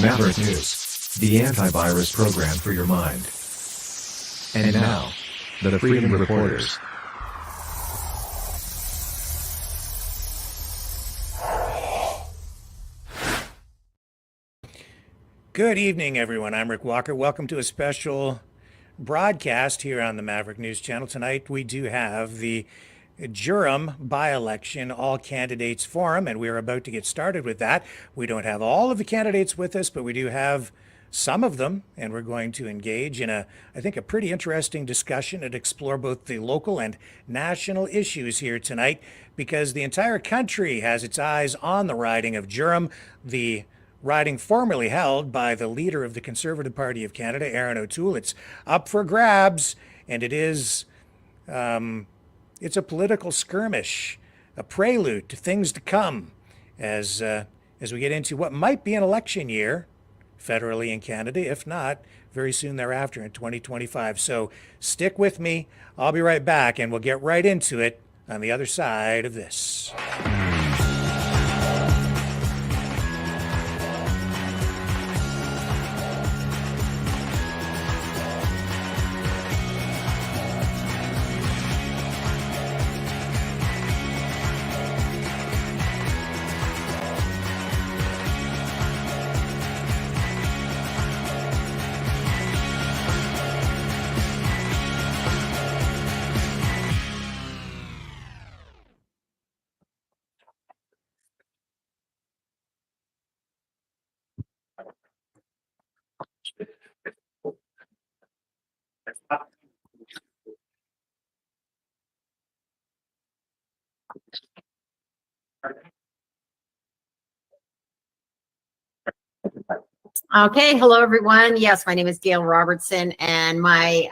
Maverick News, the antivirus program for your mind. And now, the Freedom Reporters. Good evening, everyone. I'm Rick Walker. Welcome to a special broadcast here on the Maverick News Channel. Tonight, we do have the Durham by-election all candidates forum, and we're about to get started with that. We don't have all of the candidates with us, but we do have some of them, and we're going to engage in I think, a pretty interesting discussion and explore both the local and national issues here tonight, because the entire country has its eyes on the riding of Durham, the riding formerly held by the leader of the Conservative Party of Canada, Aaron O'Toole. It's up for grabs, and it is it's a political skirmish, a prelude to things to come as we get into what might be an election year federally in Canada, if not very soon thereafter in 2025. So stick with me. I'll be right back, and we'll get right into it on the other side of this. Okay, hello everyone. Yes, my name is Gail Robertson, and my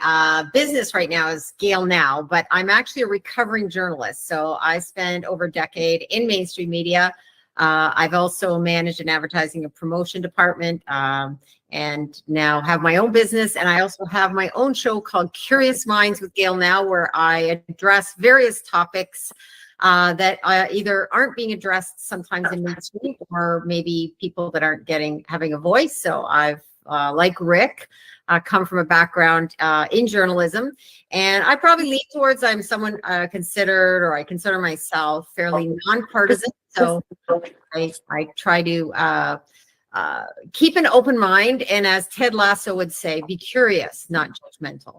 business right now is Gail Now, but I'm actually a recovering journalist. So I spent over a decade in mainstream media. I've also managed an advertising and promotion department, and now have my own business. And I also have my own show called Curious Minds with Gail Now, where I address various topics that either aren't being addressed sometimes in mainstream, or maybe people that aren't having a voice. So I've, like Rick, come from a background in journalism, and I probably lean towards I'm someone I consider myself fairly nonpartisan. So I try to keep an open mind, and as Ted Lasso would say, be curious, not judgmental.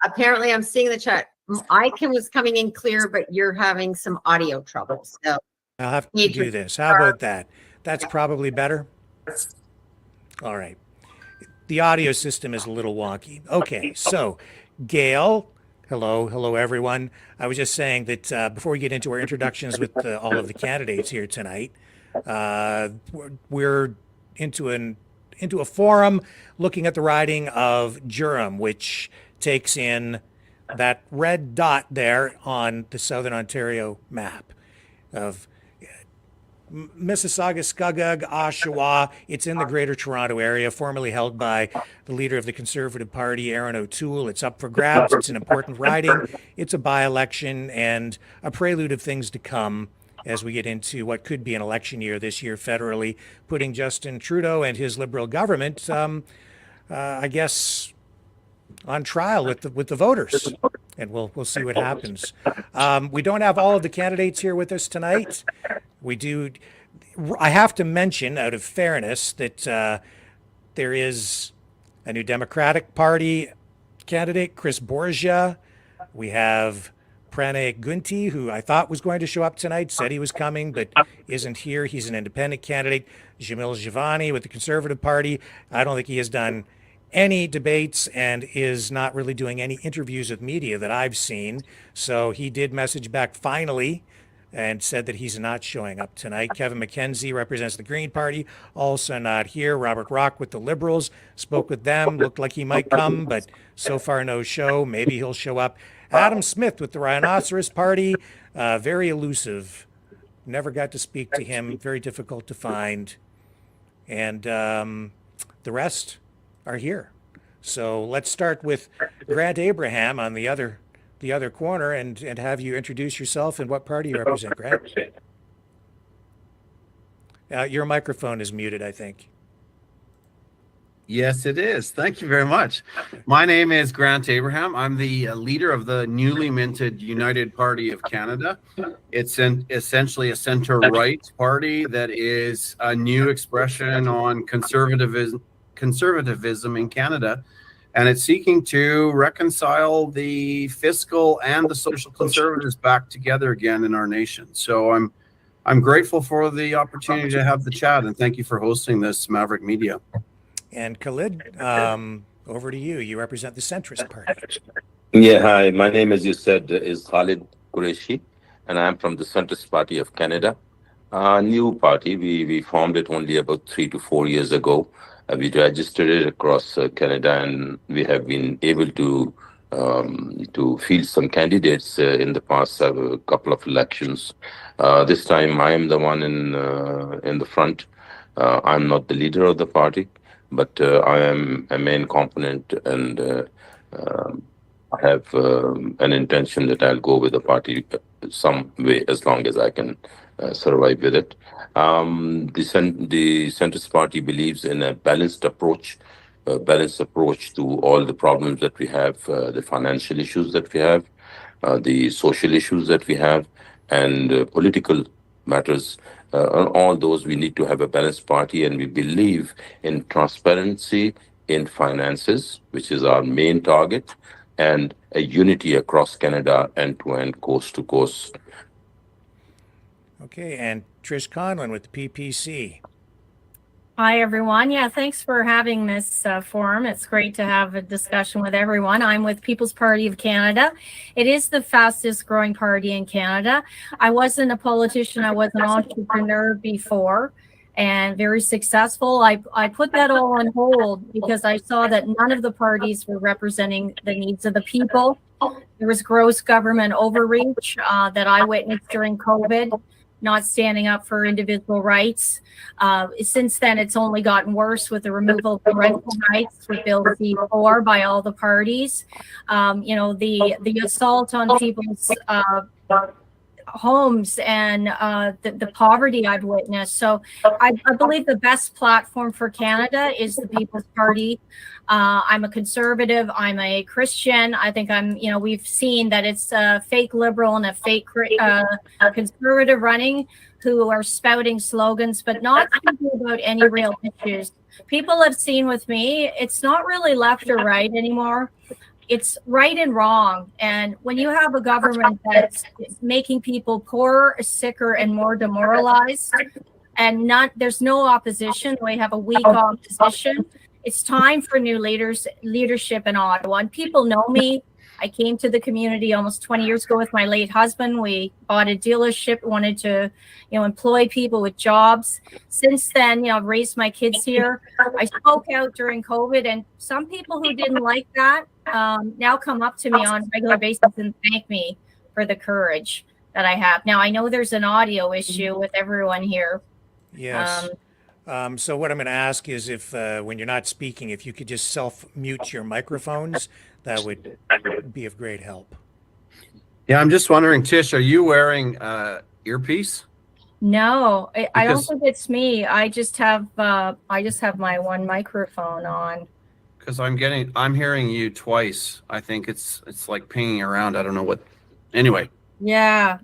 Apparently, I'm seeing the chat. Icon was coming in clear, but you're having some audio trouble. So I'll have to do this. How about that? That's probably better. All right. The audio system is a little wonky. Okay, so Gail, hello everyone. I was just saying that before we get into our introductions with all of the candidates here tonight, we're into a forum looking at the riding of Durham, which takes in that red dot there on the Southern Ontario map of Mississauga, Scugog, Oshawa. It's in the Greater Toronto Area, formerly held by the leader of the Conservative Party, Aaron O'Toole. It's up for grabs. It's an important riding. It's a by-election and a prelude of things to come as we get into what could be an election year this year federally, putting Justin Trudeau and his Liberal government, I guess, on trial with the voters, and we'll see what happens. We don't have all of the candidates here with us tonight. We do. I have to mention, out of fairness, that there is a new Democratic Party candidate, Chris Borgia. We have Pranay Gunti, who I thought was going to show up tonight, said he was coming, but isn't here. He's an independent candidate. Jamil Jivani with the Conservative Party. I don't think he has done any debates and is not really doing any interviews with media that I've seen. So he did message back finally and said that he's not showing up tonight. Kevin McKenzie represents the Green Party, also not here. Robert Rock with the Liberals, spoke with them, looked like he might come, but so far no show. Maybe he'll show up. Adam Smith with the Rhinoceros Party, very elusive. Never got to speak to him, very difficult to find. And the rest are here. So let's start with Grant Abraham on the other corner and have you introduce yourself and what party you represent, Grant. Your microphone is muted, I think. Yes, it is. Thank you very much. My name is Grant Abraham. I'm the leader of the newly minted United Party of Canada. It's essentially a center-right party that is a new expression on conservatism in Canada, and it's seeking to reconcile the fiscal and the social conservatives back together again in our nation. So I'm grateful for the opportunity to have the chat, and thank you for hosting this, Maverick Media. And Khalid, over to you. You represent the Centrist Party. Yeah, hi. My name, as you said, is Khalid Qureshi, and I'm from the Centrist Party of Canada. New party. We formed it only about 3 to 4 years ago. We registered it across Canada, and we have been able to field some candidates in the past couple of elections. This time, I am the one in the front. I'm not the leader of the party, but I am a main component, and I have an intention that I'll go with the party some way as long as I can survive with it. The Centrist Party believes in a balanced approach to all the problems that we have, the financial issues that we have, the social issues that we have, and political matters. On all those, we need to have a balanced party, and we believe in transparency in finances, which is our main target, and a unity across Canada, end to end, coast to coast. Okay, and Trish Conlon with the PPC. Hi, everyone. Yeah, thanks for having this forum. It's great to have a discussion with everyone. I'm with People's Party of Canada. It is the fastest growing party in Canada. I wasn't a politician. I was an entrepreneur before and very successful. I put that all on hold because I saw that none of the parties were representing the needs of the people. There was gross government overreach that I witnessed during COVID, not standing up for individual rights. Since then, it's only gotten worse with the removal of parental rights with Bill C-4 by all the parties. The assault on people's homes and the poverty I've witnessed. So I believe the best platform for Canada is the People's Party. I'm a conservative. I'm a Christian. I think we've seen that it's a fake liberal and a fake conservative running who are spouting slogans, but not thinking about any real issues. People have seen with me, it's not really left or right anymore. It's right and wrong. And when you have a government that's making people poorer, sicker, and more demoralized, and there's no opposition, we have a weak opposition. It's time for new leadership in Ottawa. And people know me. I came to the community almost 20 years ago with my late husband. We bought a dealership, wanted to, employ people with jobs. Since then, I've raised my kids here. I spoke out during COVID, and some people who didn't like that now come up to me on a regular basis and thank me for the courage that I have. Now, I know there's an audio issue with everyone here. Yes. So what I'm going to ask is if when you're not speaking, if you could just self-mute your microphones, that would be of great help. Yeah, I'm just wondering, Tish, are you wearing earpiece? No, I don't Because think it's me. I just have my one microphone on. because I'm hearing you twice. I think it's like pinging around. I don't know what. Anyway, Yeah,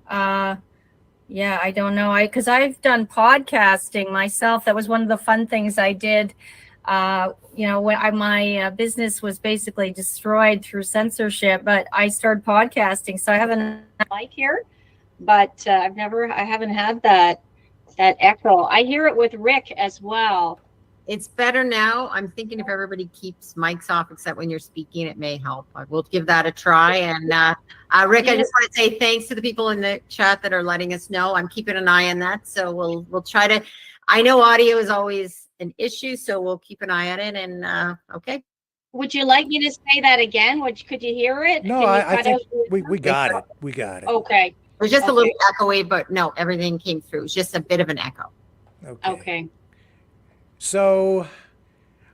yeah, I don't know. Because I've done podcasting myself. That was one of the fun things I did. When my business was basically destroyed through censorship, but I started podcasting, so I have a mic here, but I haven't had that echo. I hear it with Rick as well. It's better now. I'm thinking if everybody keeps mics off, except when you're speaking, it may help. I will give that a try. And Rick, I just want to say thanks to the people in the chat that are letting us know. I'm keeping an eye on that. So we'll try to, I know audio is always an issue, so we'll keep an eye on it. And okay. Would you like me to say that again? Could you hear it? No, I think we got it. We got it. Okay. It was just a little echoey, but no, everything came through. It's just a bit of an echo. Okay. So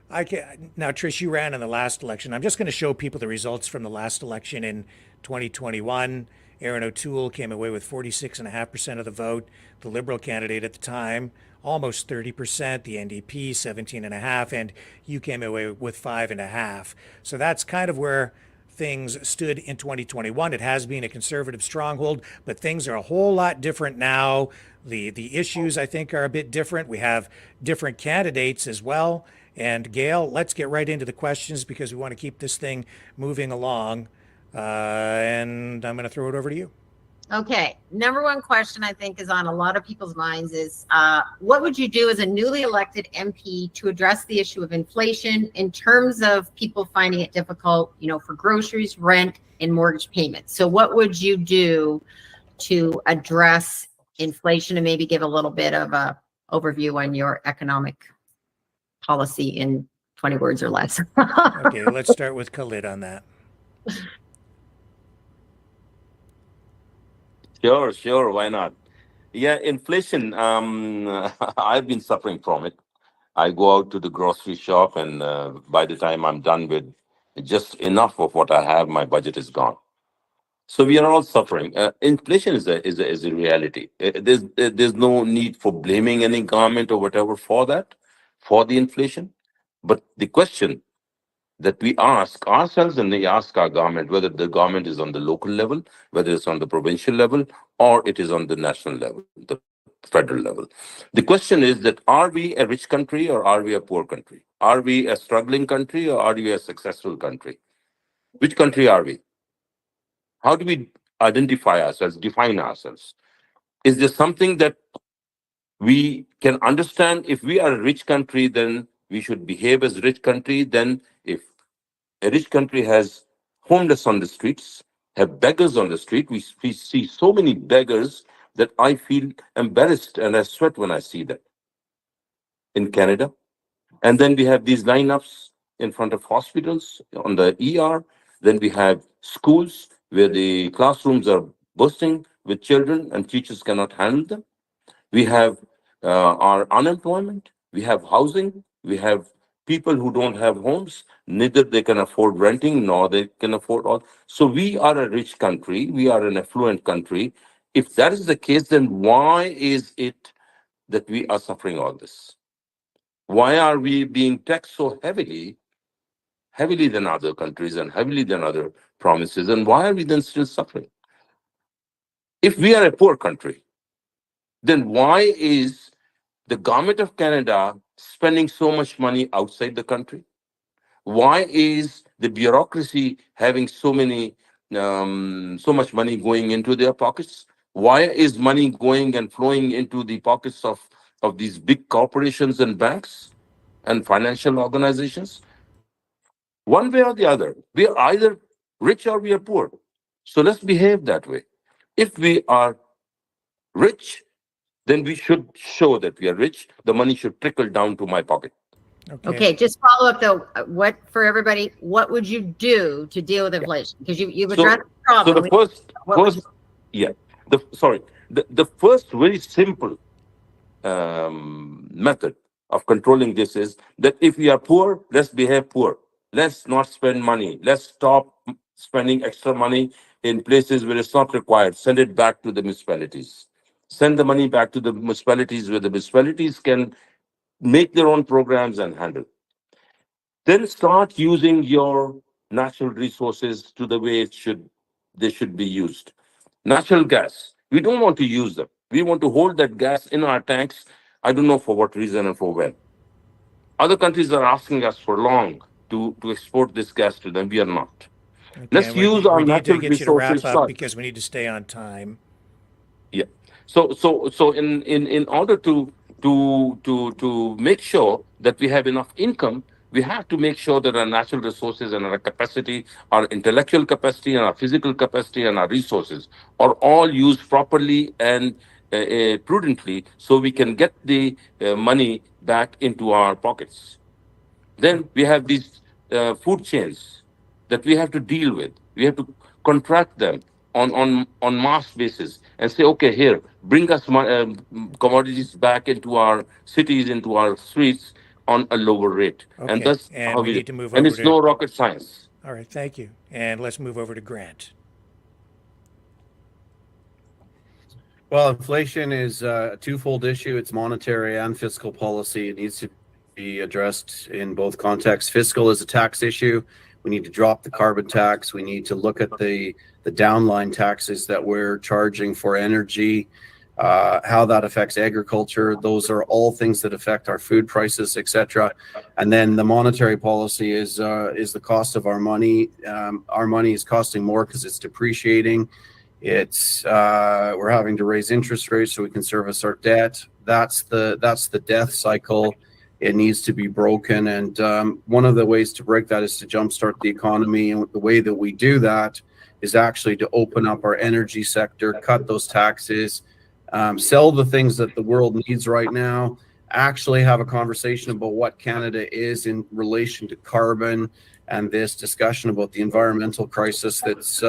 now, Trish, you ran in the last election. I'm just going to show people the results from the last election in 2021. Aaron O'Toole came away with 46.5% of the vote. The Liberal candidate at the time, almost 30%. The NDP, 17.5%, and you came away with 5.5%. So that's kind of where things stood in 2021. It has been a conservative stronghold, but things are a whole lot different now. The issues, I think, are a bit different. We have different candidates as well. And Gail, let's get right into the questions because we want to keep this thing moving along. And I'm going to throw it over to you. Okay. Number one question I think is on a lot of people's minds is what would you do as a newly elected MP to address the issue of inflation in terms of people finding it difficult, for groceries, rent, and mortgage payments? So what would you do to address inflation, and maybe give a little bit of a overview on your economic policy in 20 words or less? Okay, let's start with Khalid on that. Sure, why not? Yeah, inflation, I've been suffering from it. I go out to the grocery shop, and by the time I'm done with just enough of what I have, my budget is gone. So we are all suffering. Inflation is a reality. There's no need for blaming any government or whatever for that, for the inflation. But the question that we ask ourselves and we ask our government, whether the government is on the local level, whether it's on the provincial level, or it is on the national level, the federal level. The question is that are we a rich country or are we a poor country? Are we a struggling country or are we a successful country? Which country are we? How do we identify ourselves, define ourselves? Is there something that we can understand? If we are a rich country, then we should behave as a rich country. Then if a rich country has homeless on the streets, have beggars on the street, we see so many beggars that I feel embarrassed and I sweat when I see that in Canada. And then we have these lineups in front of hospitals on the ER. Then we have schools where the classrooms are bursting with children and teachers cannot handle them. We have our unemployment. We have housing. We have people who don't have homes. Neither they can afford renting nor they can afford all. So we are a rich country. We are an affluent country. If that is the case, then why is it that we are suffering all this? Why are we being taxed so heavily than other countries and heavily than other provinces? And why are we then still suffering? If we are a poor country, then why is the government of Canada spending so much money outside the country? Why is the bureaucracy having so much money going into their pockets? Why is money going and flowing into the pockets of these big corporations and banks and financial organizations? One way or the other, we are either rich or we are poor. So let's behave that way. If we are rich, then we should show that we are rich. The money should trickle down to my pocket. Okay, just follow up though. What for everybody? What would you do to deal with inflation? Because you've addressed the problem. So the the first very simple method of controlling this is that if we are poor, let's behave poor. Let's not spend money. Let's stop spending extra money in places where it's not required. Send it back to the municipalities. Send the money back to the municipalities where the municipalities can make their own programs and handle. Then start using your natural resources to the way they should be used. Natural gas, we don't want to use them. We want to hold that gas in our tanks. I don't know for what reason and for when. Other countries are asking us for long to export this gas to them. We are not. Okay, Let's use our we need to natural get you to wrap resources up first. because we need to stay on time. Yeah. So in order to make sure that we have enough income, we have to make sure that our natural resources and our capacity, our intellectual capacity and our physical capacity and our resources are all used properly and prudently, so we can get the money back into our pockets. Then we have these food chains that we have to deal with. We have to contract them on mass basis and say, okay, here, bring us commodities back into our cities, into our streets on a lower rate. And Okay, that's and how we need to move and over it's to. no rocket science. All right, thank you. And let's move over to Grant. Well, inflation is a twofold issue. It's monetary and fiscal policy. It needs to be addressed in both contexts. Fiscal is a tax issue. We need to drop the carbon tax. We need to look at the downline taxes that we're charging for energy, how that affects agriculture. Those are all things that affect our food prices, etc. And then the monetary policy is the cost of our money. Our money is costing more because it's depreciating. It's we're having to raise interest rates so we can service our debt. That's the death cycle. It needs to be broken, and one of the ways to break that is to jumpstart the economy. And the way that we do that is actually to open up our energy sector, cut those taxes, sell the things that the world needs right now, actually have a conversation about what Canada is in relation to carbon, and this discussion about the environmental crisis that's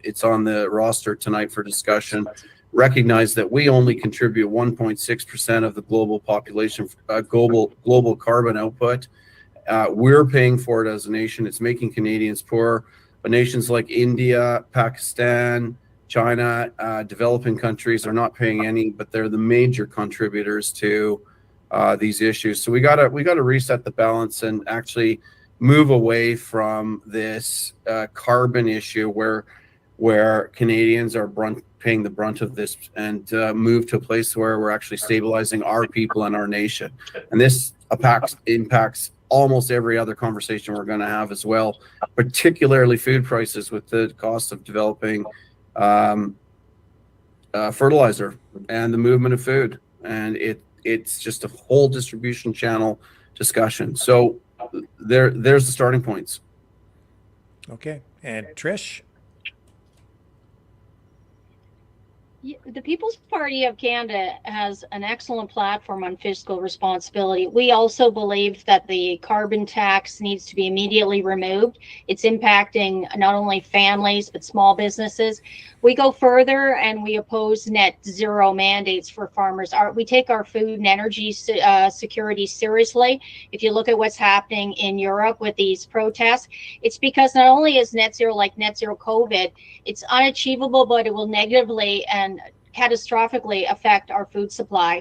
it's on the roster tonight for discussion. Recognize that we only contribute 1.6% of the global population, global carbon output. We're paying for it as a nation. It's making Canadians poor. But nations like India, Pakistan, China, developing countries are not paying any, but they're the major contributors to these issues. So we gotta reset the balance and actually move away from this carbon issue where Canadians are paying the brunt of this, and move to a place where we're actually stabilizing our people and our nation. And this impacts almost every other conversation we're going to have as well, particularly food prices with the cost of developing fertilizer and the movement of food. And it's just a whole distribution channel discussion. So there's the starting points. Okay, and Trish? The People's Party of Canada has an excellent platform on fiscal responsibility. We also believe that the carbon tax needs to be immediately removed. It's impacting not only families, but small businesses. We go further and we oppose net zero mandates for farmers. We take our food and energy security seriously. If you look at what's happening in Europe with these protests, it's because not only is net zero like net zero COVID, it's unachievable, but it will negatively and catastrophically affect our food supply.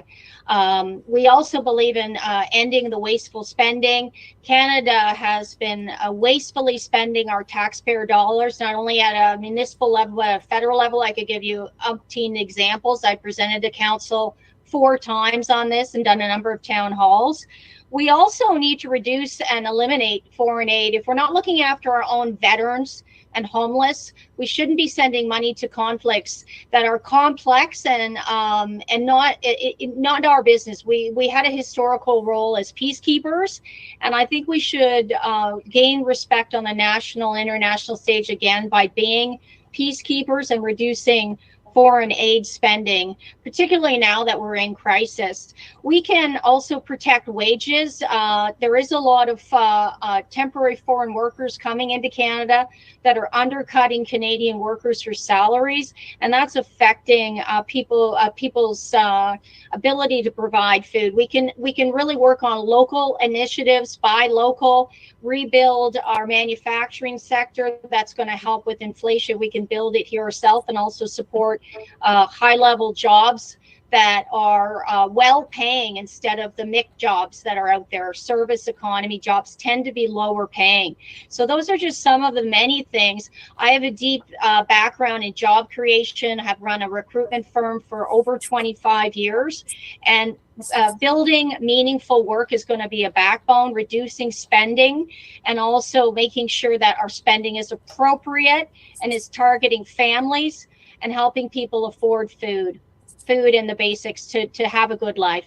We also believe in ending the wasteful spending. Canada has been wastefully spending our taxpayer dollars, not only at a municipal level, but at a federal level. I could give you umpteen examples. I presented to council 4 times on this and done a number of town halls. We also need to reduce and eliminate foreign aid. If we're not looking after our own veterans and homeless, we shouldn't be sending money to conflicts that are complex and not our business. We had a historical role as peacekeepers, and I think we should gain respect on the national, international stage again by being peacekeepers and reducing foreign aid spending, particularly now that we're in crisis. We can also protect wages. There is a lot of temporary foreign workers coming into Canada that are undercutting Canadian workers for salaries, and that's affecting people's ability to provide food. We can really work on local initiatives, buy local, rebuild our manufacturing sector. That's going to help with inflation. We can build it here ourselves and also support high-level jobs that are well-paying instead of the MIC jobs that are out there. Service economy jobs tend to be lower paying. So those are just some of the many things. I have a deep background in job creation. I have run a recruitment firm for over 25 years. And building meaningful work is going to be a backbone, reducing spending, and also making sure that our spending is appropriate and is targeting families and helping people afford food and the basics to have a good life.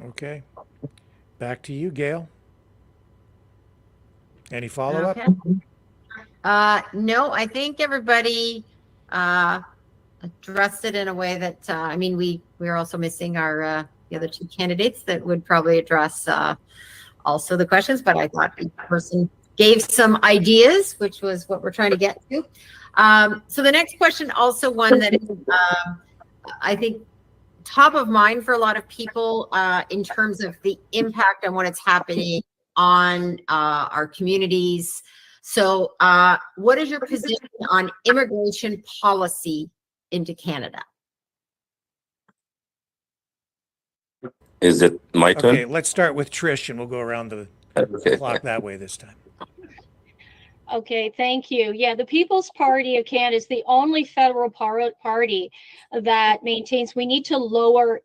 Okay. Back to you, Gail. Any follow-up? Okay. No, I think everybody addressed it in a way that, I mean, we're also missing our the other two candidates that would probably address also the questions, but I thought each person gave some ideas, which was what we're trying to get to. So the next question, also one that is, I think, top of mind for a lot of people in terms of the impact on what it's happening on our communities. So what is your position on immigration policy into Canada? Is it my turn? Okay, let's start with Trish, and we'll go around the clock that way this time. Okay, thank you. Yeah, the People's Party of Canada is the only federal party that maintains we need to lower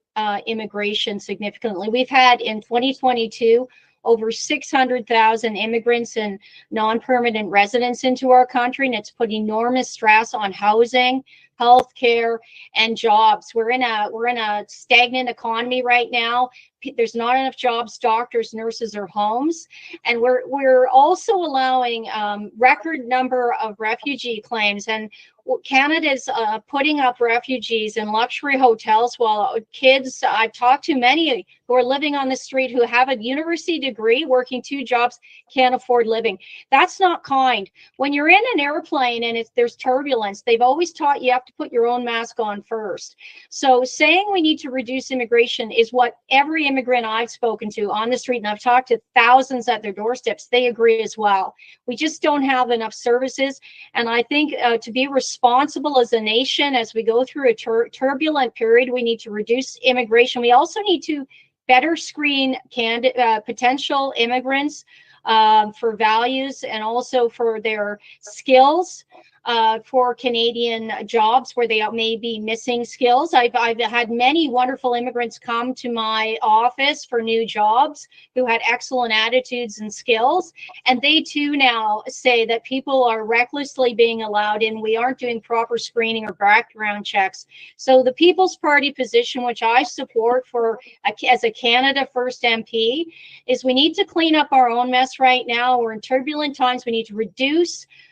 immigration significantly. We've had in 2022 over 600,000 immigrants and non-permanent residents into our country, and it's put enormous stress on housing, healthcare, and jobs. We're in a stagnant economy right now. There's not enough jobs, doctors, nurses, or homes, and we're also allowing record number of refugee claims. And Canada's putting up refugees in luxury hotels while kids, I've talked to many who are living on the street who have a university degree, working 2 jobs, can't afford living. That's not kind. When you're in an airplane and there's turbulence, they've always taught you have to put your own mask on first. So saying we need to reduce immigration is what every immigrant I've spoken to on the street, and I've talked to thousands at their doorsteps, they agree as well. We just don't have enough services. And I think to be responsible as a nation, as we go through a turbulent period, we need to reduce immigration. We also need to better screen potential immigrants for values and also for their skills. For Canadian jobs where they may be missing skills. I've had many wonderful immigrants come to my office for new jobs who had excellent attitudes and skills. And they too now say that people are recklessly being allowed in. We aren't doing proper screening or background checks. So the People's Party position, which I support as a Canada First MP, is we need to clean up our own mess right now. We're in turbulent times. We need to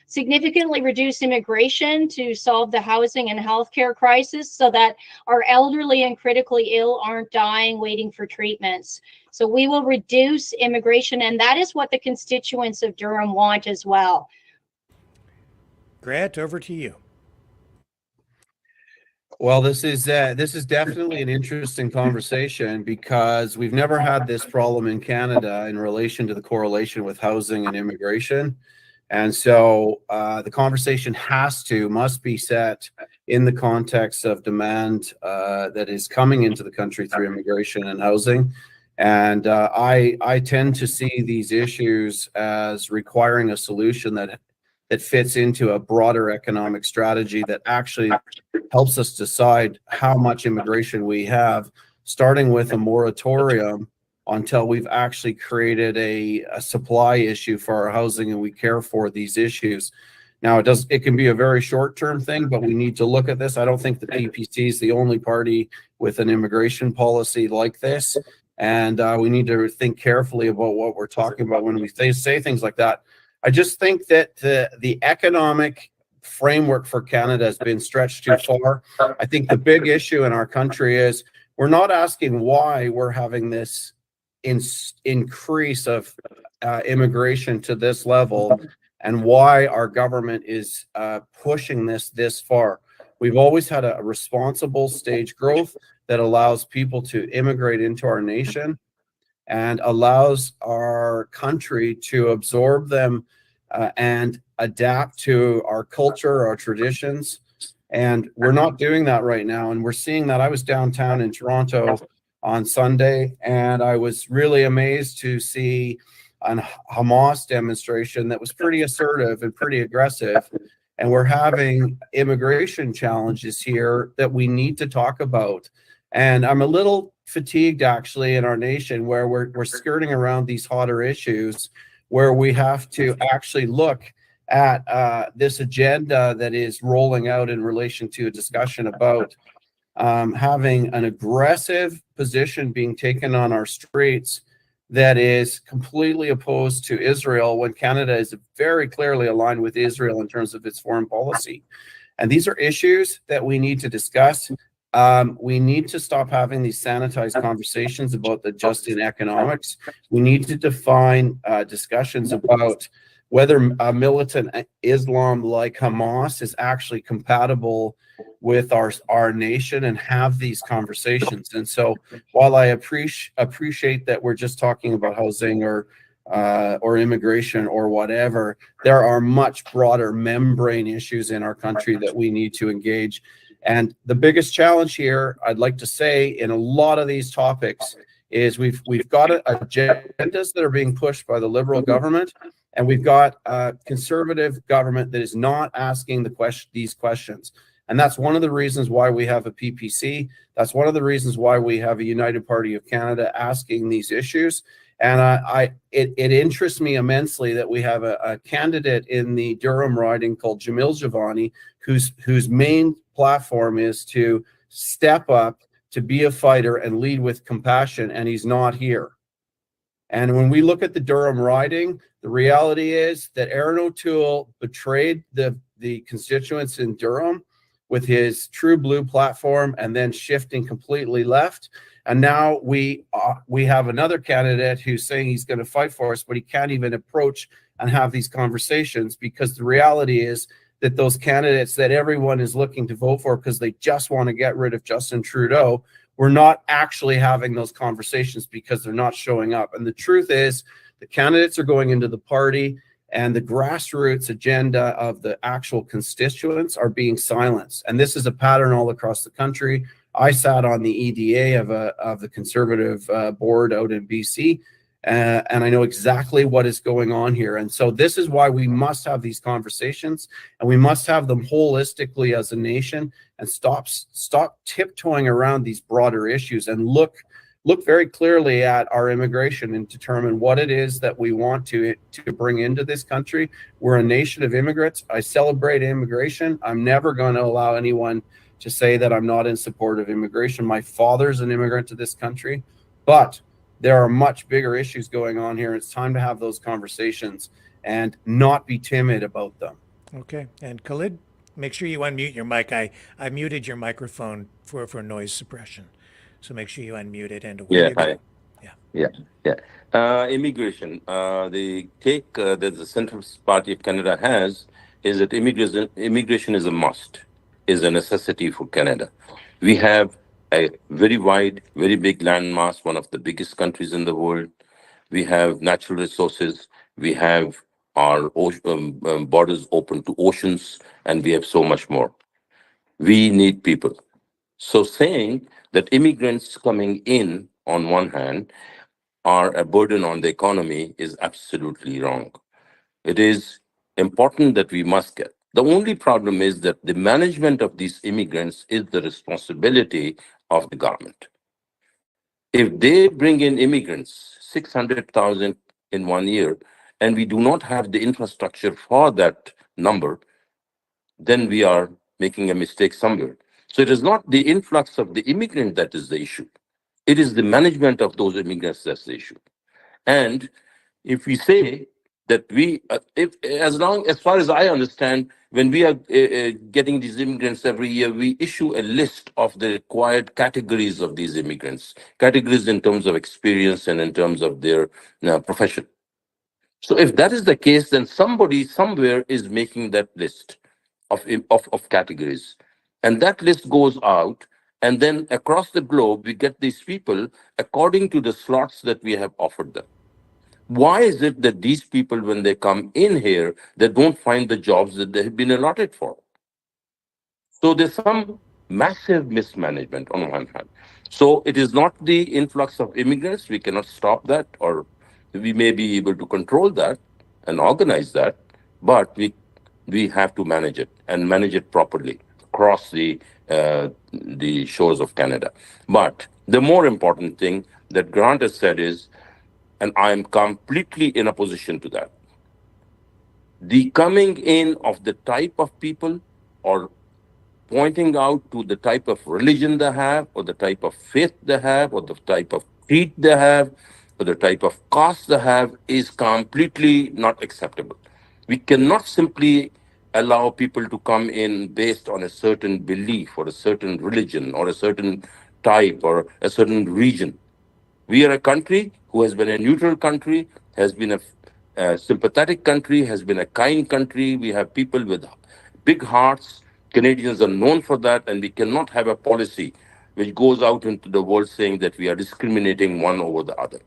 significantly reduce immigration to solve the housing and healthcare crisis so that our elderly and critically ill aren't dying waiting for treatments. So we will reduce immigration, and that is what the constituents of Durham want as well. Grant, over to you. Well, this is definitely an interesting conversation because we've never had this problem in Canada in relation to the correlation with housing and immigration. And so the conversation must be set in the context of demand that is coming into the country through immigration and housing. And I tend to see these issues as requiring a solution that fits into a broader economic strategy that actually helps us decide how much immigration we have, starting with a moratorium until we've actually created a supply issue for our housing and we care for these issues. Now, it can be a very short-term thing, but we need to look at this. I don't think the PPC is the only party with an immigration policy like this. And we need to think carefully about what we're talking about when we say things like that. I just think that the economic framework for Canada has been stretched too far. I think the big issue in our country is we're not asking why we're having this increase of immigration to this level and why our government is pushing this far. We've always had a responsible stage growth that allows people to immigrate into our nation and allows our country to absorb them and adapt to our culture, our traditions. And we're not doing that right now. And we're seeing that. I was downtown in Toronto on Sunday, and I was really amazed to see a Hamas demonstration that was pretty assertive and pretty aggressive. And we're having immigration challenges here that we need to talk about. And I'm a little fatigued, actually, in our nation where we're skirting around these hotter issues, where we have to actually look at this agenda that is rolling out in relation to a discussion about having an aggressive position being taken on our streets that is completely opposed to Israel when Canada is very clearly aligned with Israel in terms of its foreign policy. And these are issues that we need to discuss. We need to stop having these sanitized conversations about the just in economics. We need to define discussions about whether militant Islam like Hamas is actually compatible with our nation and have these conversations. And so while I appreciate that we're just talking about housing or immigration or whatever, there are much broader membrane issues in our country that we need to engage. And the biggest challenge here, I'd like to say, in a lot of these topics is we've got agendas that are being pushed by the Liberal government, and we've got a conservative government that is not asking these questions. And that's one of the reasons why we have a PPC. That's one of the reasons why we have a United Party of Canada asking these issues. And it interests me immensely that we have a candidate in the Durham riding called Jamil Javani, whose main platform is to step up, to be a fighter and lead with compassion, and he's not here. And when we look at the Durham riding, the reality is that Aaron O'Toole betrayed the constituents in Durham with his True Blue platform and then shifting completely left. And now we have another candidate who's saying he's going to fight for us, but he can't even approach and have these conversations, because the reality is that those candidates that everyone is looking to vote for because they just want to get rid of Justin Trudeau, we're not actually having those conversations because they're not showing up. And the truth is, the candidates are going into the party and the grassroots agenda of the actual constituents are being silenced. And this is a pattern all across the country. I sat on the EDA of the Conservative board out in BC, and I know exactly what is going on here. And so this is why we must have these conversations, and we must have them holistically as a nation, and stop tiptoeing around these broader issues and look very clearly at our immigration and determine what it is that we want to bring into this country. We're a nation of immigrants. I celebrate immigration. I'm never going to allow anyone to say that I'm not in support of immigration. My father's an immigrant to this country, but there are much bigger issues going on here. It's time to have those conversations and not be timid about them. Okay. And Khalid, make sure you unmute your mic. I muted your microphone for noise suppression. So make sure you unmute it. And immigration. The take that the Centrist Party of Canada has is that immigration is a must, is a necessity for Canada. We have a very wide, very big landmass, one of the biggest countries in the world. We have natural resources. We have our borders open to oceans, and we have so much more. We need people. So saying that immigrants coming in, on one hand, are a burden on the economy is absolutely wrong. It is important that we must get. The only problem is that the management of these immigrants is the responsibility of the government. If they bring in immigrants, 600,000 in 1 year, and we do not have the infrastructure for that number, then we are making a mistake somewhere. So it is not the influx of the immigrant that is the issue. It is the management of those immigrants that's the issue. And if we say that as far as I understand, when we are getting these immigrants every year, we issue a list of the required categories of these immigrants, categories in terms of experience and in terms of their profession. So if that is the case, then somebody somewhere is making that list of categories. And that list goes out, and then across the globe, we get these people according to the slots that we have offered them. Why is it that these people, when they come in here, they don't find the jobs that they have been allotted for? So there's some massive mismanagement on one hand. So it is not the influx of immigrants. We cannot stop that, or we may be able to control that and organize that, but we have to manage it and manage it properly across the shores of Canada. But the more important thing that Grant has said is, and I am completely in opposition to that, the coming in of the type of people, or pointing out to the type of religion they have, or the type of faith they have, or the type of creed they have, or the type of caste they have, is completely not acceptable. We cannot simply allow people to come in based on a certain belief or a certain religion or a certain type or a certain region. We are a country who has been a neutral country, has been a sympathetic country, has been a kind country. We have people with big hearts. Canadians are known for that, and we cannot have a policy which goes out into the world saying that we are discriminating one over the other.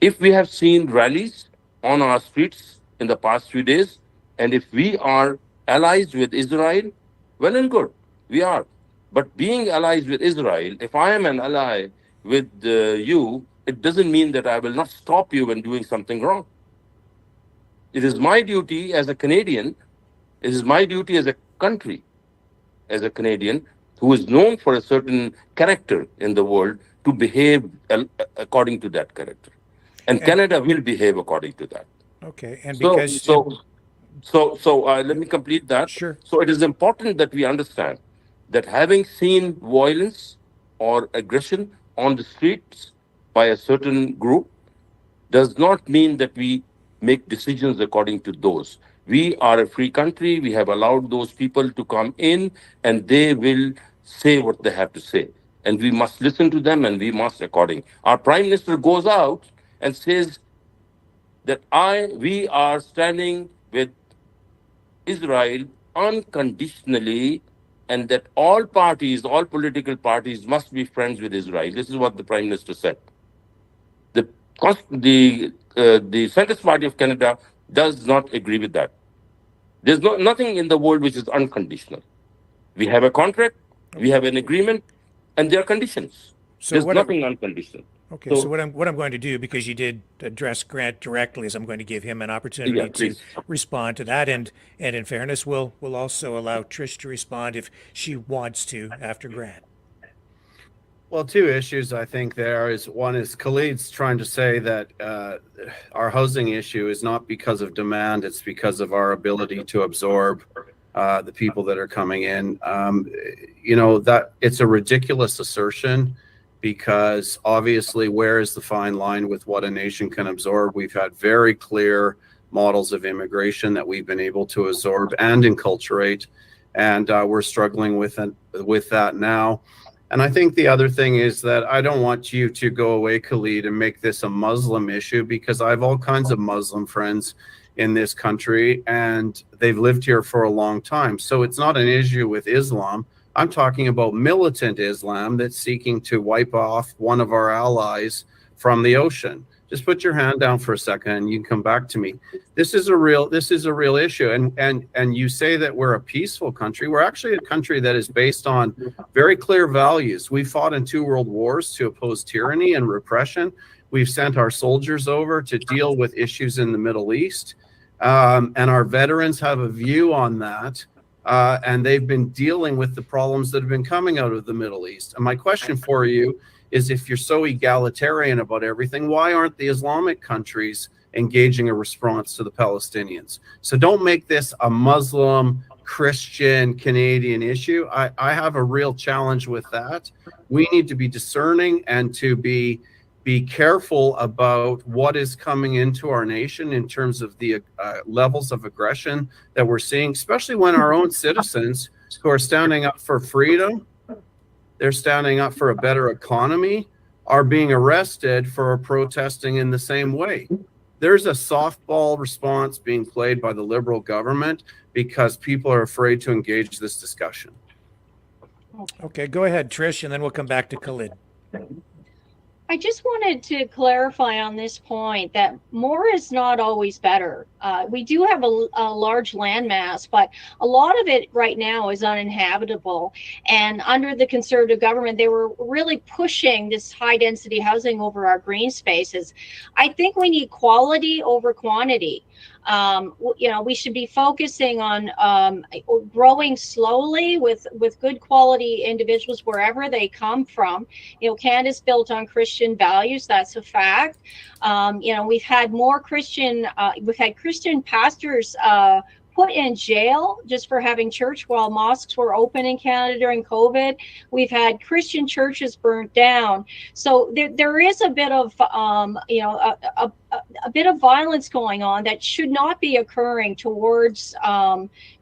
If we have seen rallies on our streets in the past few days, and if we are allies with Israel, well and good, we are. But being allies with Israel, if I am an ally with you, it doesn't mean that I will not stop you when doing something wrong. It is my duty as a Canadian, it is my duty as a country, as a Canadian who is known for a certain character in the world, to behave according to that character. And Canada will behave according to that. Okay, and because... So let me complete that. Sure. So it is important that we understand that having seen violence or aggression on the streets by a certain group does not mean that we make decisions according to those. We are a free country. We have allowed those people to come in, and they will say what they have to say. And we must listen to them, and we must according. Our Prime Minister goes out and says that we are standing with Israel unconditionally, and that all political parties must be friends with Israel. This is what the Prime Minister said. The Centrist Party of Canada does not agree with that. There's nothing in the world which is unconditional. We have a contract, we have an agreement, and there are conditions. So There's nothing unconditional. Okay, so what I'm going to do, because you did address Grant directly, is I'm going to give him an opportunity to respond to that, and in fairness, we'll also allow Trish to respond if she wants to after Grant. Well, two issues I think there is. One is Khalid's trying to say that our housing issue is not because of demand, it's because of our ability to absorb the people that are coming in. That it's a ridiculous assertion, because obviously where is the fine line with what a nation can absorb? We've had very clear models of immigration that we've been able to absorb and enculturate, and we're struggling with that now. And I think the other thing is that I don't want you to go away, Khalid, and make this a Muslim issue, because I have all kinds of Muslim friends in this country, and they've lived here for a long time. So it's not an issue with Islam. I'm talking about militant Islam that's seeking to wipe off one of our allies from the ocean. Just put your hand down for a second and you can come back to me. This is a real issue. And you say that we're a peaceful country. We're actually a country that is based on very clear values. We fought in 2 world wars to oppose tyranny and repression. We've sent our soldiers over to deal with issues in the Middle East. And our veterans have a view on that. And they've been dealing with the problems that have been coming out of the Middle East. And my question for you is, if you're so egalitarian about everything, why aren't the Islamic countries engaging a response to the Palestinians? So don't make this a Muslim, Christian, Canadian issue. I have a real challenge with that. We need to be discerning and to be be careful about what is coming into our nation in terms of the levels of aggression that we're seeing, especially when our own citizens who are standing up for freedom, they're standing up for a better economy, are being arrested for protesting in the same way. There's a softball response being played by the Liberal government because people are afraid to engage this discussion. Okay, go ahead, Trish, and then we'll come back to Khalid. I just wanted to clarify on this point that more is not always better. We do have a large landmass, but a lot of it right now is uninhabitable. And under the Conservative government, they were really pushing this high density housing over our green spaces. I think we need quality over quantity. We should be focusing on growing slowly with good quality individuals wherever they come from. Canada's built on Christian values. That's a fact. We've had Christian pastors put in jail just for having church while mosques were open in Canada during COVID. We've had Christian churches burnt down. So there is a bit of a bit of violence going on that should not be occurring towards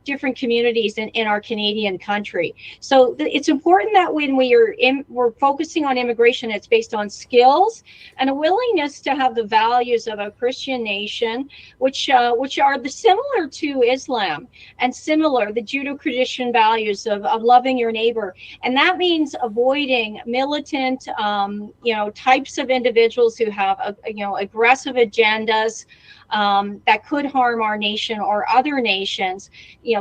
different communities in our Canadian country. So it's important that when we're focusing on immigration, it's based on skills and a willingness to have the values of a Christian nation, which are similar to Islam and similar the Judeo-Christian values of loving your neighbor. And that means avoiding militant, types of individuals who have aggressive agendas that could harm our nation or other nations.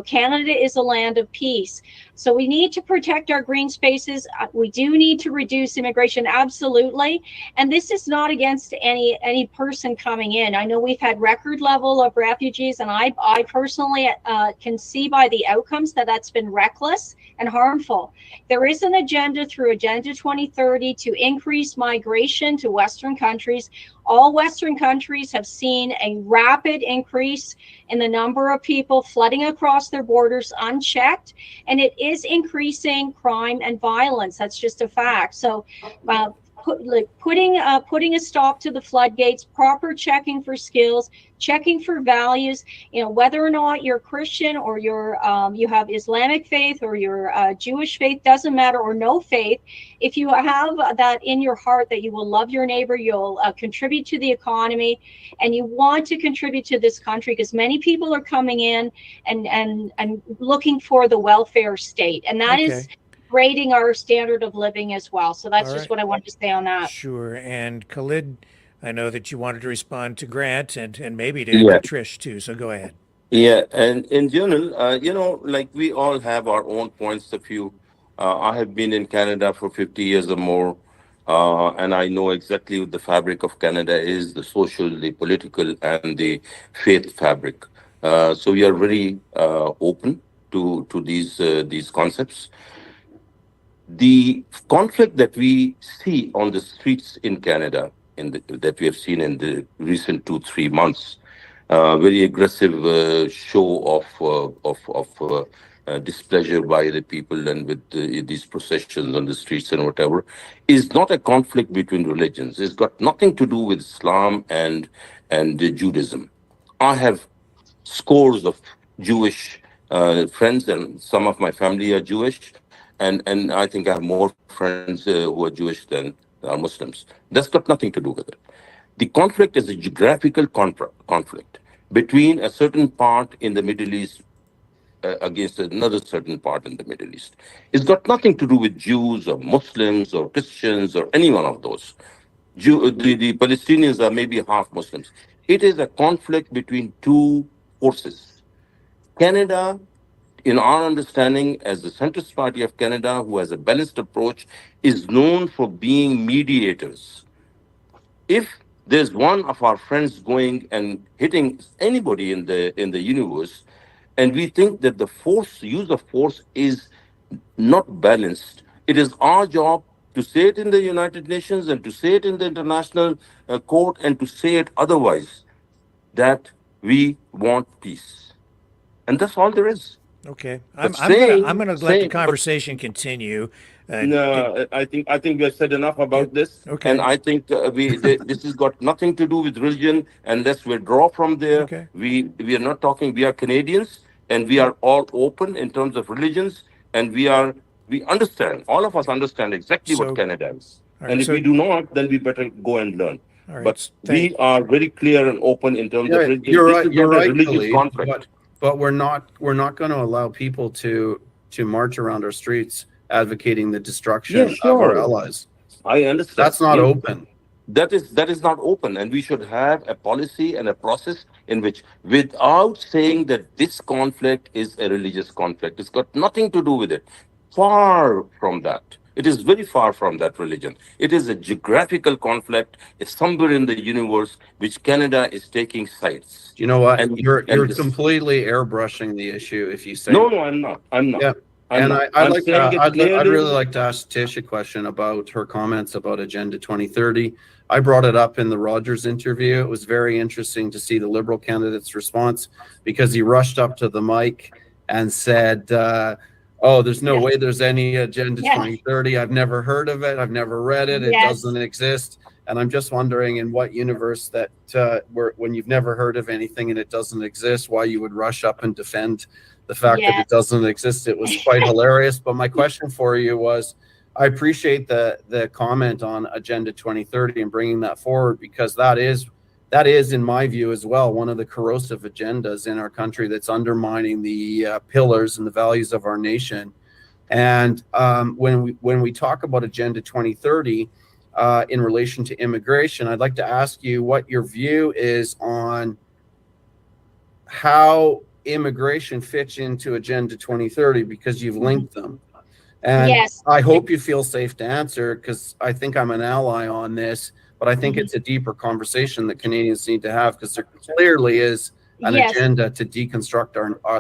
Canada is a land of peace. So we need to protect our green spaces. We do need to reduce immigration, absolutely. And this is not against any person coming in. I know we've had record level of refugees, and I personally can see by the outcomes that that's been reckless and harmful. There is an agenda through Agenda 2030 to increase migration to Western countries. All Western countries have seen a rapid increase in the number of people flooding across their borders unchecked, and it is increasing crime and violence. That's just a fact. So putting a stop to the floodgates, proper checking for skills, checking for values, whether or not you're Christian or you have Islamic faith or you're Jewish faith, doesn't matter, or no faith. If you have that in your heart that you will love your neighbor, you'll contribute to the economy, and you want to contribute to this country, because many people are coming in and looking for the welfare state, and that is rating our standard of living as well. So that's just what I wanted to say on that. Sure. And Khalid, I know that you wanted to respond to Grant and maybe to Trish too. So go ahead. Yeah, and in general, like we all have our own points of view. I have been in Canada for 50 years or more, and I know exactly what the fabric of Canada is, the social, the political, and the faith fabric. So we are very open to these concepts. The conflict that we see on the streets in Canada, that we have seen in the recent 2-3 months, very aggressive show of displeasure by the people, and with these processions on the streets and whatever, is not a conflict between religions. It's got nothing to do with Islam and Judaism. I have scores of Jewish friends, and some of my family are Jewish. And I think I have more friends who are Jewish than are Muslims. That's got nothing to do with it. The conflict is a geographical conflict between a certain part in the Middle East against another certain part in the Middle East. It's got nothing to do with Jews or Muslims or Christians or any one of those. The Palestinians are maybe half Muslims. It is a conflict between two forces. Canada, in our understanding, as the Centrist Party of Canada, who has a balanced approach, is known for being mediators. If there's one of our friends going and hitting anybody in the universe, and we think that the use of force is not balanced, it is our job to say it in the United Nations and to say it in the international court and to say it otherwise, that we want peace. And that's all there is. Okay, I'm gonna let the conversation continue. No, I think we have said enough about this, Okay. and I think this has got nothing to do with religion. And let's withdraw from there. Okay. We are not talking. We are Canadians, and we are all open in terms of religions, and we understand. All of us understand exactly So- what Canada is. All right, And if so- we do not, then we better go and learn. All right, But we are very clear and open in terms of religion. You're This right. is You're not a right, religious Khalid, conflict. but we're not going to allow people to march around our streets advocating the destruction Yeah, of our sure. allies. I understand. That's not Yeah. open. That is not open, and we should have a policy and a process in which, without saying that this conflict is a religious conflict, it's got nothing to do with it. Far from that. It is very far from that religion. It is a geographical conflict. It's somewhere in the universe which Canada is taking sides. You know what? And- You're and this- completely airbrushing the issue if you say No, I'm not. I'm not. Yeah. I'm And not. I'd I'm like to, saying it I'd clearly. really like to ask Tish a question about her comments about Agenda 2030. I brought it up in the Rogers interview. It was very interesting to see the Liberal candidate's response because he rushed up to the mic and said, oh, there's no way there's any Agenda 2030. I've never heard of it. I've never read it. It doesn't exist. And I'm just wondering in what universe that when you've never heard of anything and it doesn't exist, why you would rush up and defend the fact that it doesn't exist. It was quite hilarious. But my question for you was, I appreciate the comment on Agenda 2030 and bringing that forward, because that is, in my view as well, one of the corrosive agendas in our country that's undermining the pillars and the values of our nation. And when we talk about Agenda 2030 in relation to immigration, I'd like to ask you what your view is on how immigration fits into Agenda 2030, because you've linked them. And I hope you feel safe to answer, because I think I'm an ally on this, but I think it's a deeper conversation that Canadians need to have, because there clearly is an agenda to deconstruct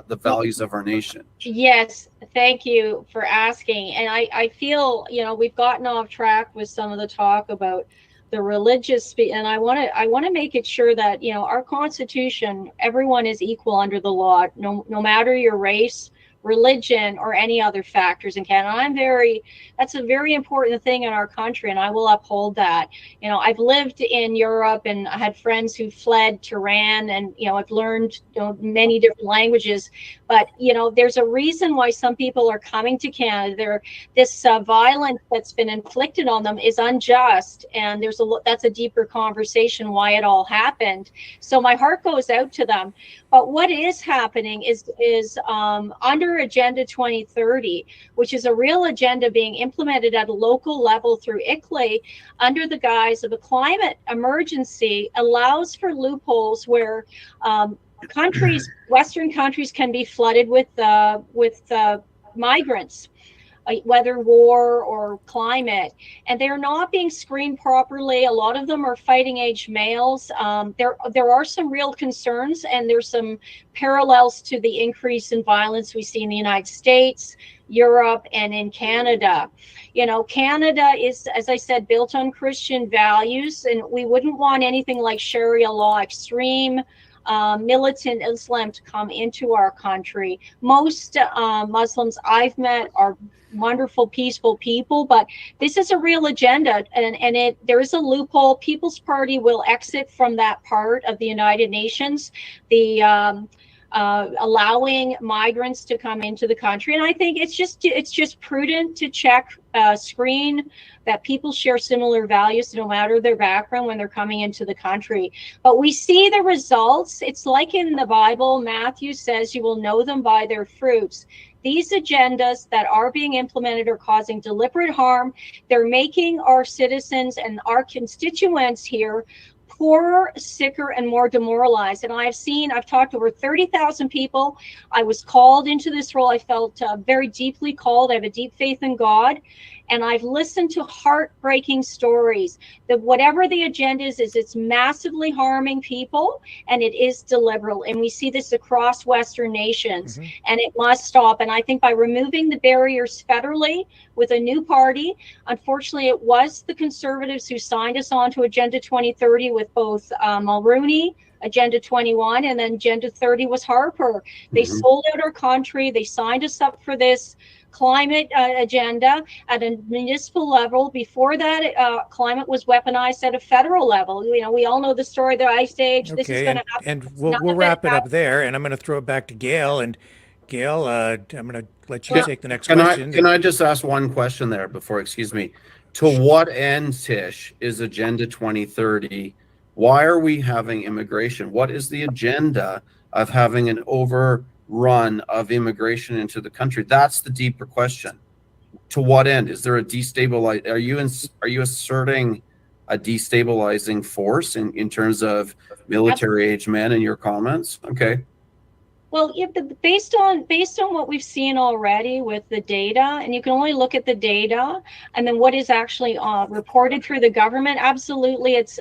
the values of our nation. Yes, thank you for asking. And I feel, we've gotten off track with some of the talk about the religious and I want to make it sure that our Constitution, everyone is equal under the law, no matter your race, religion, or any other factors in Canada. That's a very important thing in our country, and I will uphold that. I've lived in Europe and I had friends who fled to Iran, and I've learned many different languages, but there's a reason why some people are coming to Canada. This violence that's been inflicted on them is unjust, and that's a deeper conversation why it all happened. So my heart goes out to them. But what is happening is under Agenda 2030, which is a real agenda being implemented at a local level through ICLEI under the guise of a climate emergency, allows for loopholes where Western countries can be flooded with migrants, whether war or climate, and they're not being screened properly. A lot of them are fighting age males. There are some real concerns, and there's some parallels to the increase in violence we see in the United States, Europe, and in Canada. Canada is, as I said, built on Christian values, and we wouldn't want anything like Sharia law, extreme militant Islam to come into our country. Most Muslims I've met are wonderful, peaceful people, but this is a real agenda, and there is a loophole. People's Party will exit from that part of the United Nations, the allowing migrants to come into the country. And I think it's just prudent to check, screen that people share similar values no matter their background when they're coming into the country. But we see the results. It's like in the Bible, Matthew says, you will know them by their fruits. These agendas that are being implemented are causing deliberate harm. They're making our citizens and our constituents here poorer, sicker, and more demoralized. And I've talked to over 30,000 people. I was called into this role. I felt very deeply called. I have a deep faith in God. And I've listened to heartbreaking stories that whatever the agenda is it's massively harming people, and it is deliberate. And we see this across Western nations, and it must stop. And I think by removing the barriers federally with a new party, unfortunately, it was the Conservatives who signed us on to Agenda 2030 with both Mulroney, Agenda 21, and then Agenda 30 was Harper. They sold out our country. They signed us up for this climate agenda at a municipal level. Before that, climate was weaponized at a federal level. You know, we all know the story of the ice age. This is Okay, going to happen. and we'll wrap it up there, and I'm going to throw it back to Gail. And Gail, I'm going to let you take the next question. Can I just ask one question there before, excuse me? To what end, Tish, is Agenda 2030? Why are we having immigration? What is the agenda of having an overrun of immigration into the country? That's the deeper question. To what end? Is there a destabilize? Are you asserting a destabilizing force in terms of military age men in your comments? Okay. Well, based on what we've seen already with the data, and you can only look at the data, and then what is actually reported through the government. Absolutely, it's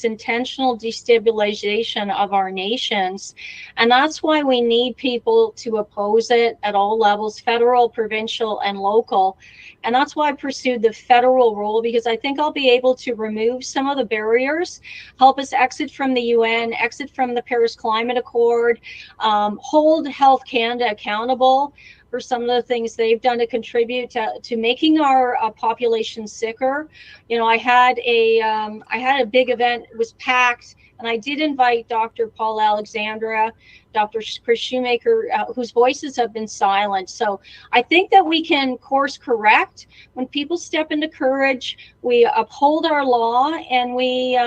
intentional destabilization of our nations, and that's why we need people to oppose it at all levels, federal, provincial, and local. And that's why I pursued the federal role, because I think I'll be able to remove some of the barriers, help us exit from the UN, exit from the Paris Climate Accord, hold Health Canada accountable for some of the things they've done to contribute to making our population sicker. You know, I had a big event, it was packed, and I did invite Dr. Paul Alexandra, Dr. Chris Shoemaker, whose voices have been silent. So I think that we can course correct when people step into courage. We uphold our law, and we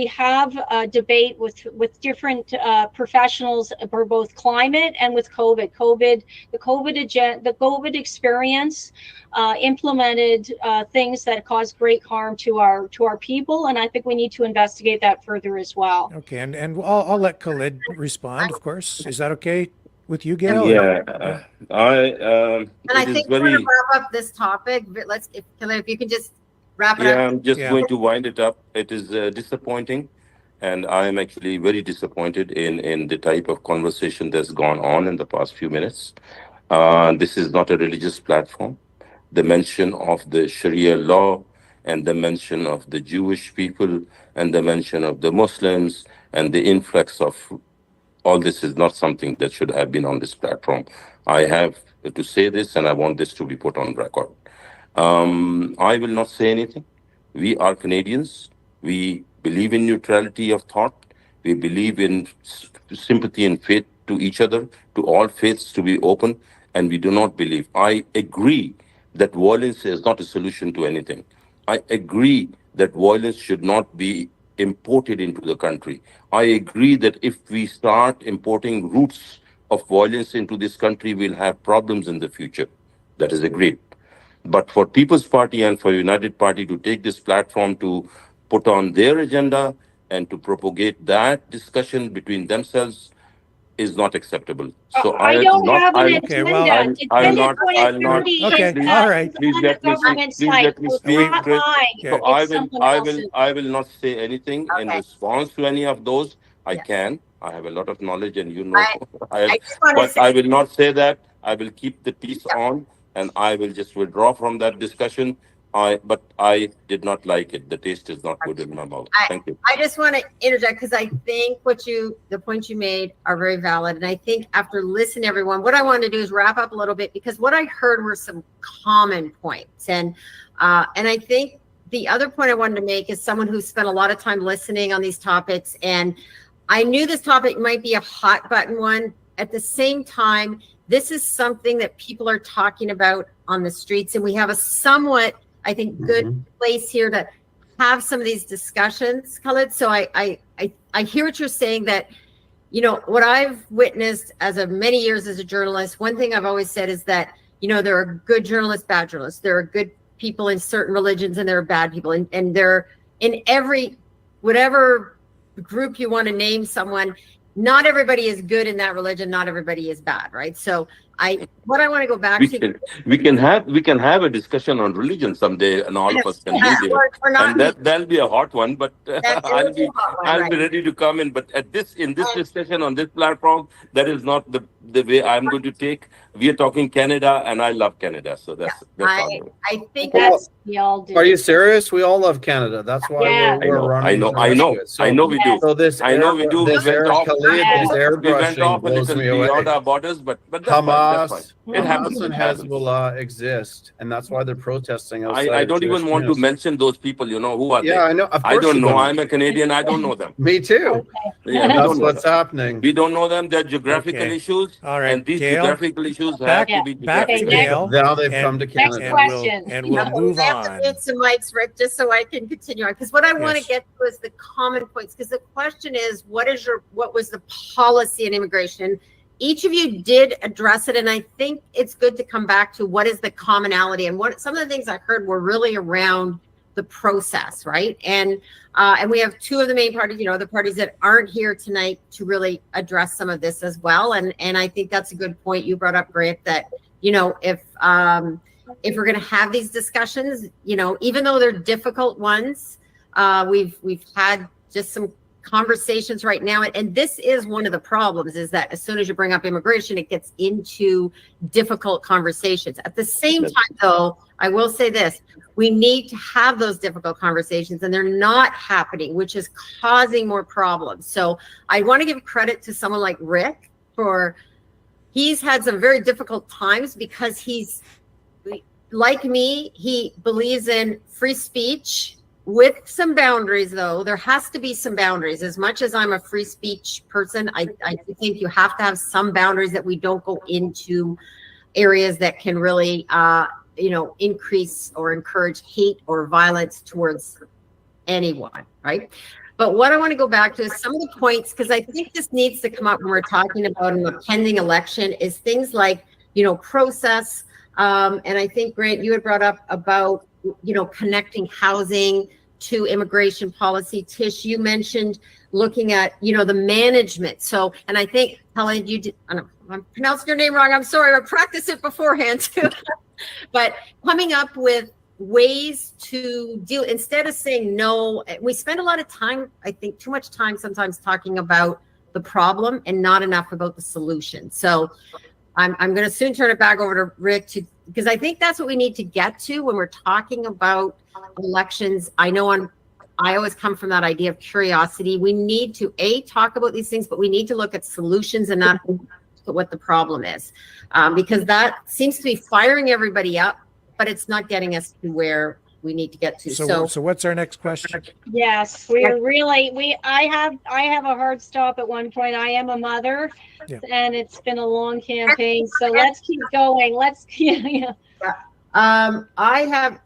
have a debate with different professionals for both climate and with COVID. The COVID experience implemented things that caused great harm to our people, and I think we need to investigate that further as well. Okay, and I'll let Khalid respond, of course. Is that okay with you, Gail? Yeah, And I think we're going to wrap up this topic, but Khalid, if you can just wrap it up. Yeah, I'm just going to wind it up. It is disappointing, and I am actually very disappointed in the type of conversation that's gone on in the past few minutes. This is not a religious platform. The mention of the Sharia law and the mention of the Jewish people and the mention of the Muslims and the influx of all this is not something that should have been on this platform. I have to say this, and I want this to be put on record. I will not say anything. We are Canadians. We believe in neutrality of thought. We believe in sympathy and faith to each other, to all faiths to be open, and we do not believe. I agree that violence is not a solution to anything. I agree that violence should not be imported into the country. I agree that if we start importing roots of violence into this country, we'll have problems in the future. That is agreed. But for People's Party and for United Party to take this platform to put on their agenda and to propagate that discussion between themselves is not acceptable. So I don't have an agenda. Okay, well, I'll not. Okay, all right. Please let me speak, Chris. So I will not say anything in response to any of those. I have a lot of knowledge, and you know, but I will not say that. I will keep the peace on, and I will just withdraw from that discussion. But I did not like it. The taste is not good in my mouth. Thank you. I just want to interject because I think the points you made are very valid. And I think after listening to everyone, what I want to do is wrap up a little bit because what I heard were some common points. And I think the other point I wanted to make is someone who spent a lot of time listening on these topics. And I knew this topic might be a hot button one. At the same time, this is something that people are talking about on the streets. And we have a somewhat, I think, good place here to have some of these discussions, Khalid. So I hear what you're saying that, you know, what I've witnessed many years as a journalist, one thing I've always said is that, you know, there are good journalists, bad journalists. There are good people in certain religions and there are bad people. And they're in whatever group you want to name someone, not everybody is good in that religion. Not everybody is bad, right? So what I want to go back to, we can have a discussion on religion someday, and all of us can be there, and that'll be a hot one. But I'll be ready to come in. But in this discussion on this platform, that is not the way I'm going to take. We are talking Canada, and I love Canada, so that's I think we all do. Are you serious? We all love Canada. That's why we're running. I know we do. So I know we do. This airbrushing blows me away. Beyond our borders, but Hamas Hamas, It happens. Hamas and It happens. Hezbollah exist, and that's why they're protesting outside. I of don't even Jewish want to communities. mention those people. Who are they? Yeah, I know. Of I course don't you know. don't. I'm a Canadian. I don't know them. Me too. Yeah, we That's don't know what's them. happening. We don't know them. They're geographical Okay. issues. All right, And these Gail, geographical issues back- have to be back to geographical. Gail. Now they've And- come to Next Canada. question. We'll move We have to on. mute some mics, Rick, just so I can continue on. Because what I want to Yes. get to is the common points. Because the question is, what was the policy in immigration? Each of you did address it, and I think it's good to come back to what is the commonality. And what some of the things I heard were really around the process, right? And we have two of the main parties, the parties that aren't here tonight to really address some of this as well. And I think that's a good point you brought up, Grant, that if we're going to have these discussions, even though they're difficult ones, we've had just some conversations right now, and this is one of the problems, is that as soon as you bring up immigration, it gets into difficult conversations. At the same time, though, I will say this: we need to have those difficult conversations, and they're not happening, which is causing more problems. So I want to give credit to someone like Rick he's had some very difficult times, because he's like me. He believes in free speech with some boundaries, though. There has to be some boundaries. As much as I'm a free speech person, I think you have to have some boundaries, that we don't go into areas that can really increase or encourage hate or violence towards anyone, right? But what I want to go back to is some of the points, because I think this needs to come up when we're talking about an pending election, is things like process, and I think, Grant, you had brought up about connecting housing to immigration policy. Tish, you mentioned looking at the management. So, and I think, Khalid, you did, I'm pronouncing your name wrong, I'm sorry, I practiced it beforehand too. But coming up with ways to deal, instead of saying no. We spend a lot of time, I think too much time sometimes, talking about the problem and not enough about the solution. So I'm going to soon turn it back over to Rick, because I think that's what we need to get to when we're talking about elections. I always come from that idea of curiosity. We need to talk about these things, but we need to look at solutions and not what the problem is, because that seems to be firing everybody up, but it's not getting us to where we need to get to. So what's our next question? Yes, I have a hard stop at one point. I am a mother, and it's been a long campaign. So let's keep going. I have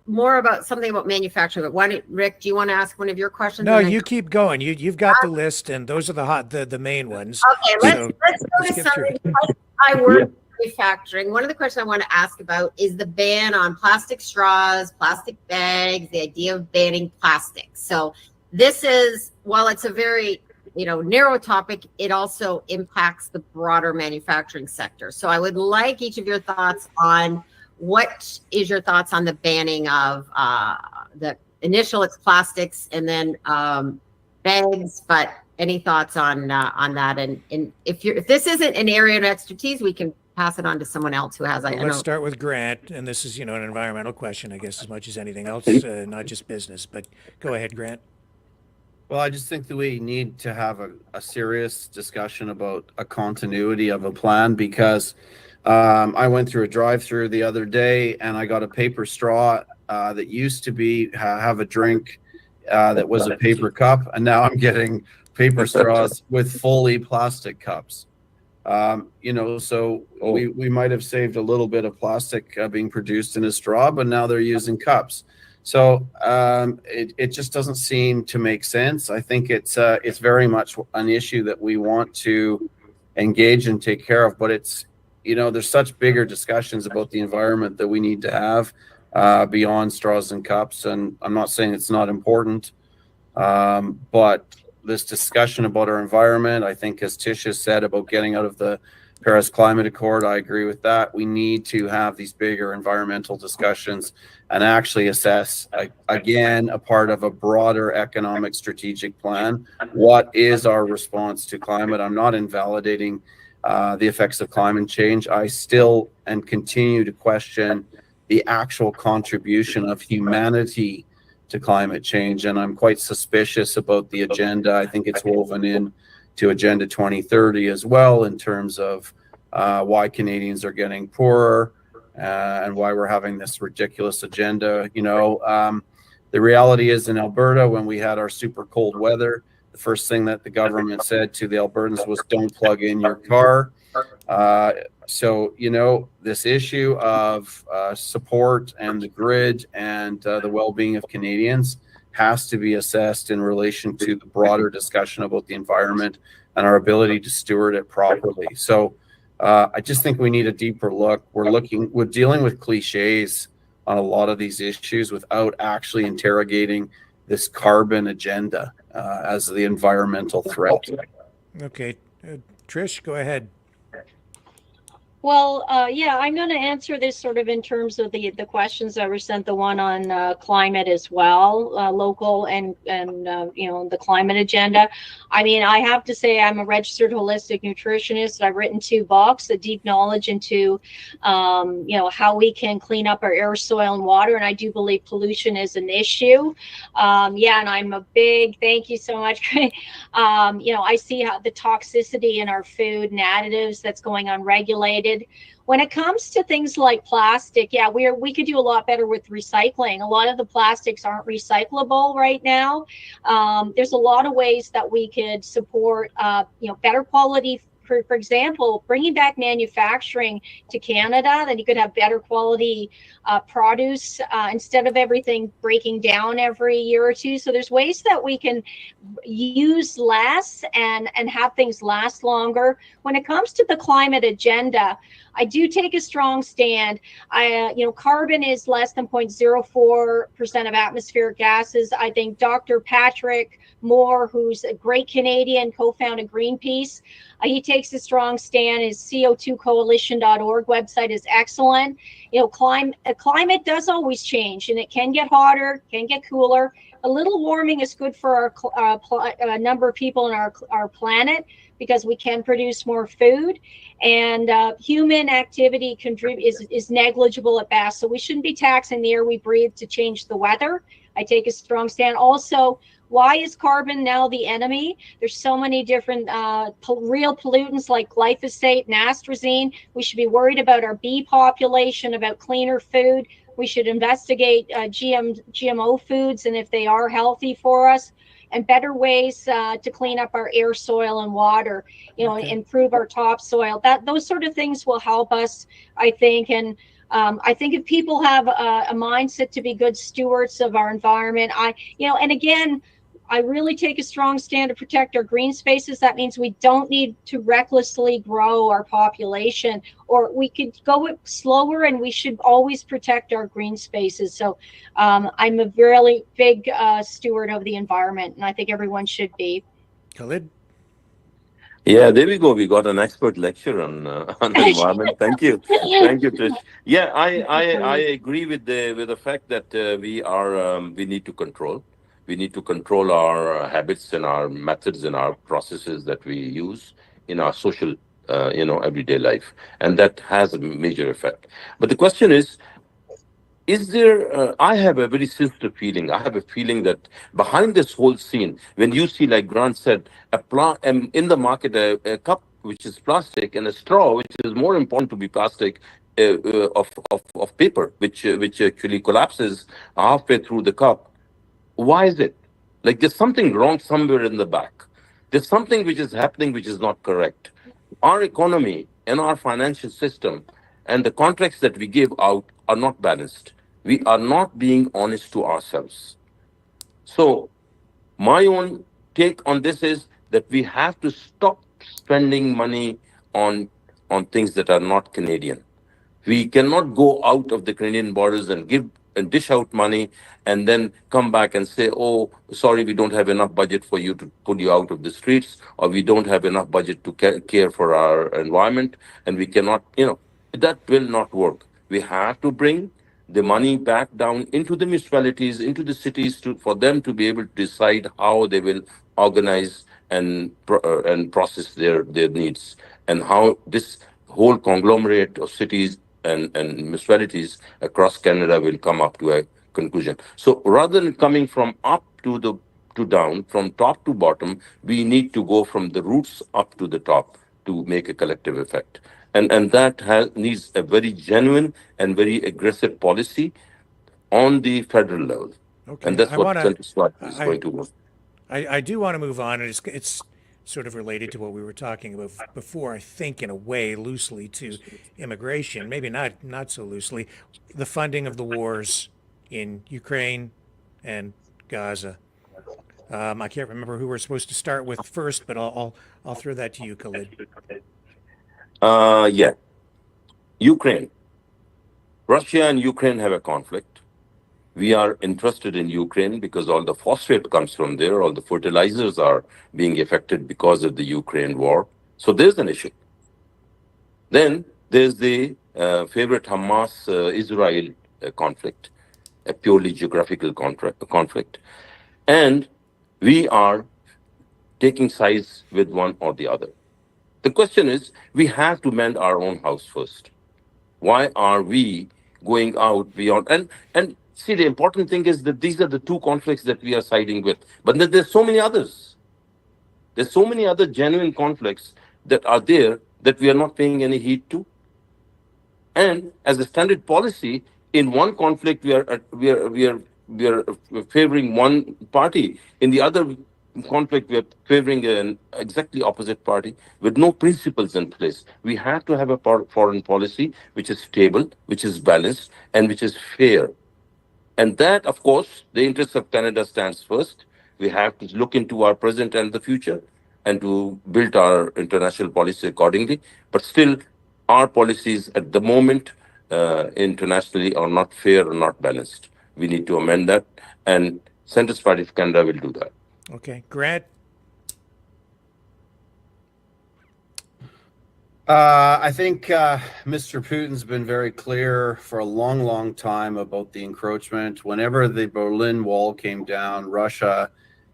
more about something about manufacturing. But Rick, do you want to ask one of your questions? No, you keep going. You've got the list, and those are the main ones. Okay, let's go to something. I work in manufacturing. One of the questions I want to ask about is the ban on plastic straws, plastic bags, the idea of banning plastic. So this is, while it's a very narrow topic, it also impacts the broader manufacturing sector. So I would like each of your thoughts on what is your thoughts on the banning of the initial, it's plastics, and then bags, but any thoughts on that? And if this isn't an area of expertise, we can pass it on to someone else who has. Let's start with Grant, and this is an environmental question, I guess, as much as anything else, not just business. But go ahead, Grant. Well, I just think that we need to have a serious discussion about a continuity of a plan, because I went through a drive-through the other day, and I got a paper straw that used to have a drink that was a paper cup, and now I'm getting paper straws with fully plastic cups. So we might have saved a little bit of plastic being produced in a straw, but now they're using cups. So it just doesn't seem to make sense. I think it's very much an issue that we want to engage and take care of, but it's there's such bigger discussions about the environment that we need to have beyond straws and cups. And I'm not saying it's not important, but this discussion about our environment, I think, as Tish has said, about getting out of the Paris Climate Accord, I agree with that. We need to have these bigger environmental discussions and actually assess, again, a part of a broader economic strategic plan. What is our response to climate? I'm not invalidating the effects of climate change. I still and continue to question the actual contribution of humanity to climate change, and I'm quite suspicious about the agenda. I think it's woven in to Agenda 2030 as well, in terms of why Canadians are getting poorer, and why we're having this ridiculous agenda. The reality is, in Alberta, when we had our super cold weather, the first thing that the government said to the Albertans was, don't plug in your car. So, this issue of support and the grid and the well-being of Canadians has to be assessed in relation to the broader discussion about the environment and our ability to steward it properly. So I just think we need a deeper look. We're dealing with cliches on a lot of these issues without actually interrogating this carbon agenda as the environmental threat. Okay. Trish, go ahead. Well, yeah, I'm going to answer this sort of in terms of the questions that were sent, the one on climate as well, local and the climate agenda. I mean, I have to say I'm a registered holistic nutritionist. I've written 2 books, a deep knowledge into, how we can clean up our air, soil, and water. And I do believe pollution is an issue. And I'm a big, thank you so much. I see how the toxicity in our food and additives that's going unregulated. When it comes to things like plastic, we could do a lot better with recycling. A lot of the plastics aren't recyclable right now. There's a lot of ways that we could support, better quality. For example, bringing back manufacturing to Canada, then you could have better quality produce instead of everything breaking down every year or two. So there's ways that we can use less and have things last longer. When it comes to the climate agenda, I do take a strong stand. Carbon is less than 0.04% of atmospheric gases. I think Dr. Patrick Moore, who's a great Canadian, co-founded Greenpeace, he takes a strong stand. His CO2coalition.org website is excellent. Climate does always change, and it can get hotter, can get cooler. A little warming is good for our number of people in our planet, because we can produce more food, and human activity is negligible at best. So we shouldn't be taxing the air we breathe to change the weather. I take a strong stand. Also, why is carbon now the enemy? There's so many different real pollutants like glyphosate and atrazine. We should be worried about our bee population, about cleaner food. We should investigate GMO foods and if they are healthy for us, and better ways to clean up our air, soil, and water, improve our topsoil. Those sort of things will help us, I think. And I think if people have a mindset to be good stewards of our environment, and again, I really take a strong stand to protect our green spaces. That means we don't need to recklessly grow our population, or we could go slower, and we should always protect our green spaces. So I'm a really big steward of the environment, and I think everyone should be. Khalid? Yeah, there we go. We got an expert lecture on the environment. Thank you, Trish. Yeah, I agree with the fact that we need to control. We need to control our habits and our methods and our processes that we use in our social, everyday life, and that has a major effect. But the question is there? I have a very sinister feeling. I have a feeling that behind this whole scene, when you see, like Grant said, in the market, a cup which is plastic and a straw, which is more important to be plastic, of paper, which actually collapses halfway through the cup. Why is it? Like, there's something wrong somewhere in the back. There's something which is happening which is not correct. Our economy and our financial system and the contracts that we give out are not balanced. We are not being honest to ourselves. So my own take on this is that we have to stop spending money on things that are not Canadian. We cannot go out of the Canadian borders and dish out money and then come back and say, oh, sorry, we don't have enough budget for you to pull you out of the streets, or we don't have enough budget to care for our environment, and we cannot, that will not work. We have to bring the money back down into the municipalities, into the cities, for them to be able to decide how they will organize and process their needs, and how this whole conglomerate of cities and municipalities across Canada will come up to a conclusion. So rather than coming from up to down, from top to bottom, we need to go from the roots up to the top to make a collective effect. and that needs a very genuine and very aggressive policy on the federal level. And Okay, that's I what want to. Centrist Party is I going to work. I do want to move on, and it's sort of related to what we were talking about before. I think, in a way, loosely to immigration, maybe not so loosely, the funding of the wars in Ukraine and Gaza. I can't remember who we're supposed to start with first, but I'll throw that to you, Khalid. Yeah, Ukraine. Russia and Ukraine have a conflict. We are interested in Ukraine because all the phosphate comes from there, all the fertilizers are being affected because of the Ukraine war. So there's an issue. Then there's the favorite Hamas Israel conflict, a purely geographical conflict. And we are taking sides with one or the other. The question is, we have to mend our own house first. Why are we going out beyond? And see, the important thing is that these are the two conflicts that we are siding with. But then there's so many others. There's so many other genuine conflicts that are there that we are not paying any heed to. And as a standard policy, in one conflict we are favoring one party. In the other conflict, we are favoring an exactly opposite party with no principles in place. We have to have a foreign policy which is stable, which is balanced, and which is fair. And that, of course, the interests of Canada stands first. We have to look into our present and the future and to build our international policy accordingly. But still, our policies at the moment internationally are not fair or not balanced. We need to amend that. And Centrist Party of Canada will do that. Okay, Grant. I think Mr. Putin's been very clear for a long, long time about the encroachment. Whenever the Berlin Wall came down, Russia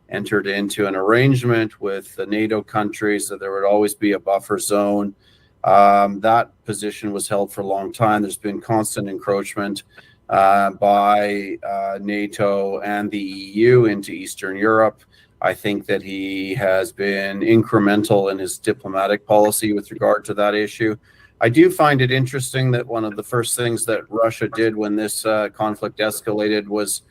entered into an arrangement with the NATO countries that there would always be a buffer zone. That position was held for a long time. There's been constant encroachment by NATO and the EU into Eastern Europe. I think that he has been incremental in his diplomatic policy with regard to that issue. I do find it interesting that one of the first things that Russia did when this conflict escalated was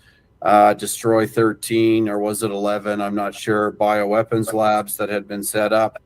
destroy 13, or was it 11? I'm not sure, bioweapons labs that had been set up.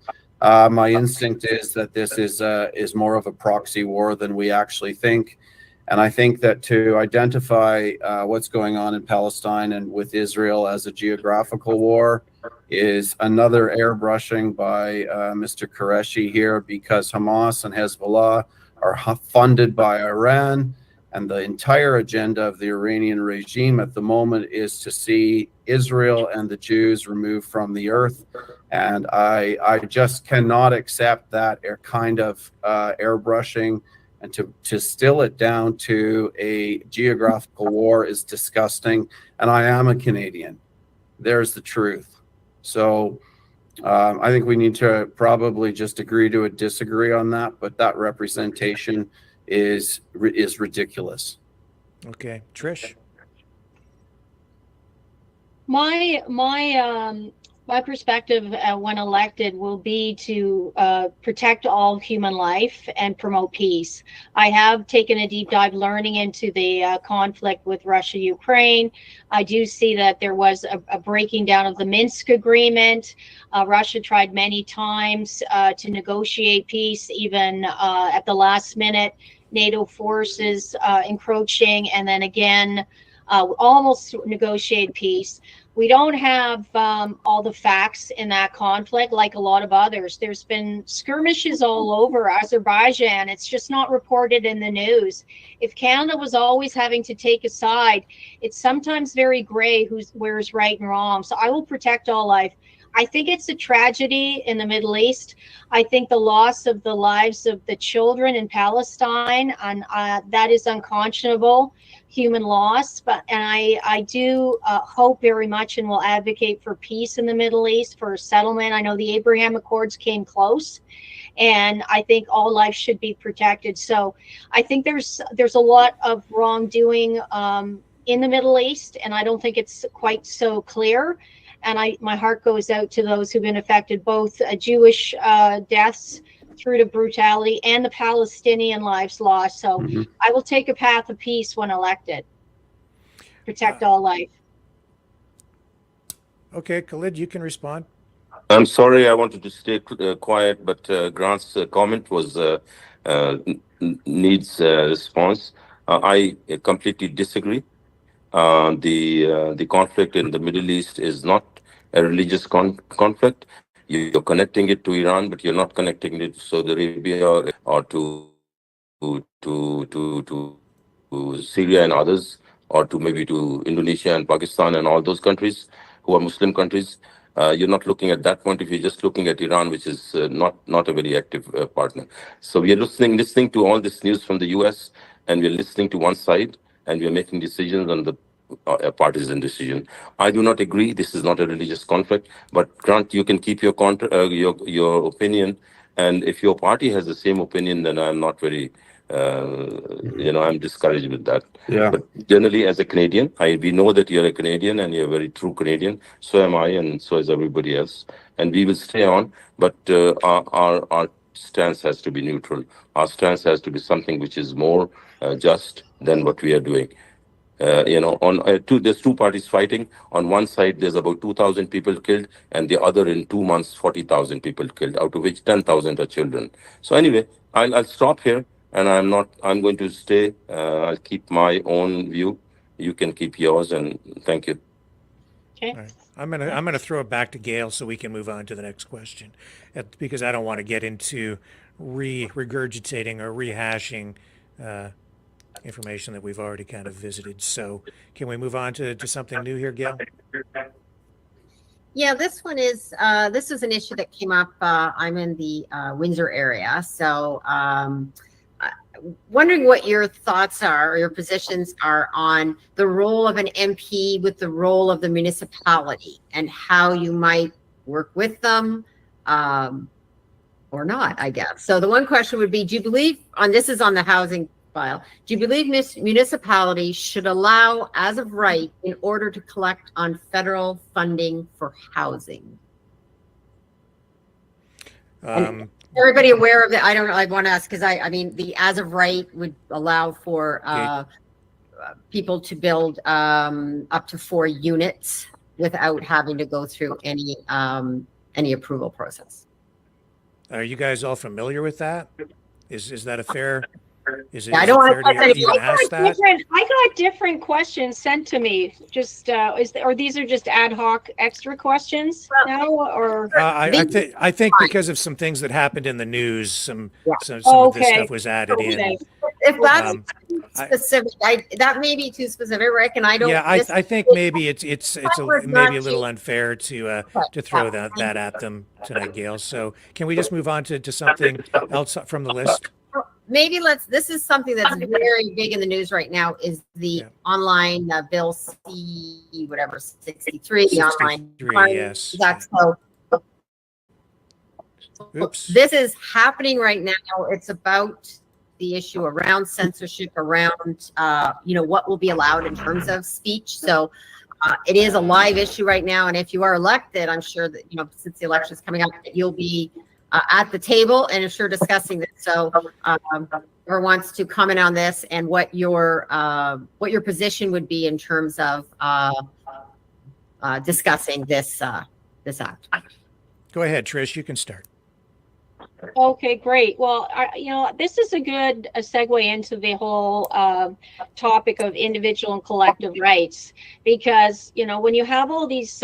My instinct is that this is more of a proxy war than we actually think. And I think that to identify what's going on in Palestine and with Israel as a geographical war is another airbrushing by Mr. Qureshi here, because Hamas and Hezbollah are funded by Iran. And the entire agenda of the Iranian regime at the moment is to see Israel and the Jews removed from the earth. And I just cannot accept that kind of airbrushing. And to distill it down to a geographical war is disgusting. And I am a Canadian. There's the truth. So I think we need to probably just agree to disagree on that. But that representation is ridiculous. Okay, Trish. My perspective when elected will be to protect all human life and promote peace. I have taken a deep dive learning into the conflict with Russia, Ukraine. I do see that there was a breaking down of the Minsk agreement. Russia tried many times to negotiate peace, even at the last minute, NATO forces encroaching, and then again, almost negotiate peace. We don't have all the facts in that conflict like a lot of others. There's been skirmishes all over Azerbaijan. It's just not reported in the news. If Canada was always having to take a side, it's sometimes very gray where's right and wrong. So I will protect all life. I think it's a tragedy in the Middle East. I think the loss of the lives of the children in Palestine, and that is unconscionable human loss. And I do hope very much and will advocate for peace in the Middle East, for a settlement. I know the Abraham Accords came close, and I think all life should be protected. So I think there's a lot of wrongdoing in the Middle East, and I don't think it's quite so clear. And my heart goes out to those who've been affected, both Jewish deaths through to brutality, and the Palestinian lives lost. So I will take a path of peace when elected. Protect all life. Okay, Khalid, you can respond. I'm sorry, I wanted to stay quiet, but Grant's comment was needs response. I completely disagree. The conflict in the Middle East is not a religious conflict. You're connecting it to Iran, but you're not connecting it to Saudi Arabia or to Syria and others, or to maybe to Indonesia and Pakistan and all those countries who are Muslim countries. You're not looking at that point if you're just looking at Iran, which is not a very active partner. So we are listening to all this news from the U.S., and we're listening to one side, and we're making decisions on the a partisan decision. I do not agree. This is not a religious conflict. But Grant, you can keep your your opinion, and if your party has the same opinion, then I'm not very. I'm discouraged with that. Yeah. But generally, as a Canadian, we know that you're a Canadian and you're a very true Canadian. So am I, and so is everybody else. And we will stay on. But our stance has to be neutral. Our stance has to be something which is more just than what we are doing. There's two parties fighting. On one side, there's about 2,000 people killed, and the other, in 2 months, 40,000 people killed, out of which 10,000 are children. So anyway, I'll stop here, and I'm going to stay. I'll keep my own view. You can keep yours, and thank you. Okay. All right. I'm gonna throw it back to Gail so we can move on to the next question, because I don't want to get into regurgitating or rehashing information that we've already kind of visited. So can we move on to something new here, Gail? Yeah, this one is this is an issue that came up. I'm in the Windsor area, so wondering what your thoughts are or your positions are on the role of an MP with the role of the municipality and how you might work with them or not, I guess. So the one question would be, do you believe, this is on the housing file, do you believe municipalities should allow as of right in order to collect on federal funding for housing? Everybody aware of it? I don't know. I want to ask because I mean, the as of right would allow for people to build up to 4 units without having to go through any approval process. Are you guys all familiar with that? Is that a fair? I don't want to even ask that? I got different questions sent to me. Just or these are just ad hoc extra questions now, or I think because of some things that happened in the news, some of this stuff was added in. If that's specific, that may be too specific, Rick, and I don't. Yeah, I think maybe it's maybe a little unfair to throw that at them tonight, Gail. So can we just move on to something else from the list? Maybe this is something that's very big in the news right now, is the online Bill C, whatever, 63, the online. Yes. That's so. Oops. This is happening right now. It's about the issue around censorship, around, what will be allowed in terms of speech. So it is a live issue right now. And if you are elected, I'm sure that, since the election is coming up, that you'll be at the table and I'm sure discussing this. So whoever wants to comment on this and what your position would be in terms of discussing this act. Go ahead, Trish, you can start. Okay, great. Well, this is a good segue into the whole topic of individual and collective rights, because when you have all these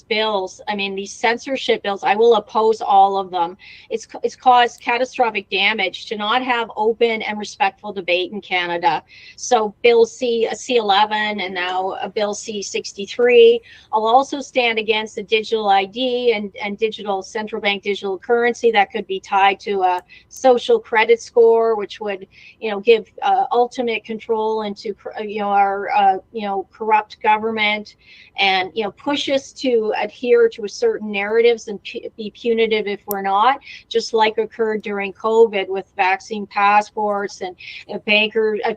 bills, these censorship bills, I will oppose all of them. It's caused catastrophic damage to not have open and respectful debate in Canada. So Bill C11 and now Bill C63. I'll also stand against the digital ID and digital central bank digital currency that could be tied to a social credit score, which would, give ultimate control into, our, corrupt government, and, push us to adhere to a certain narratives and be punitive if we're not, just like occurred during COVID with vaccine passports and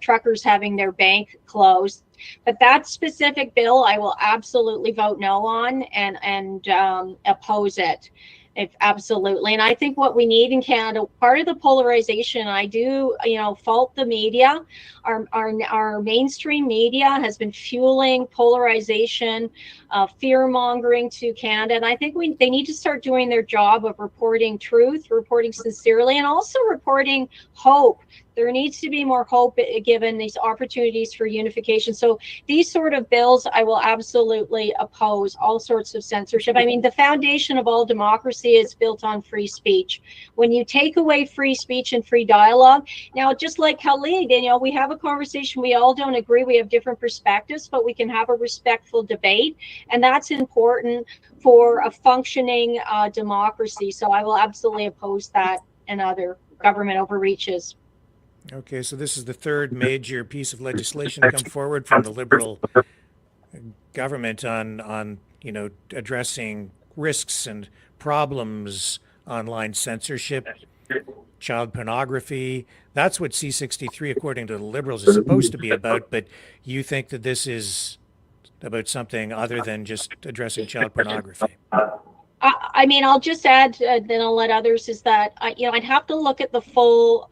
truckers having their bank closed. But that specific bill, I will absolutely vote no on and oppose it. If absolutely. And I think what we need in Canada, part of the polarization, I do, fault the media. Our mainstream media has been fueling polarization, fear mongering to Canada. And I think they need to start doing their job of reporting truth, reporting sincerely, and also reporting hope. There needs to be more hope given these opportunities for unification. So these sort of bills, I will absolutely oppose. All sorts of censorship. I mean, the foundation of all democracy is built on free speech. When you take away free speech and free dialogue, now just like Khalid, we have a conversation, we all don't agree, we have different perspectives, but we can have a respectful debate, and that's important for a functioning democracy. So I will absolutely oppose that and other government overreaches. Okay, so this is the third major piece of legislation to come forward from the Liberal government on addressing risks and problems, online censorship, child pornography. That's what C63, according to the Liberals, is supposed to be about. But you think that this is about something other than just addressing child pornography? I mean, I'll just add, then I'll let others, is that I'd have to look at the full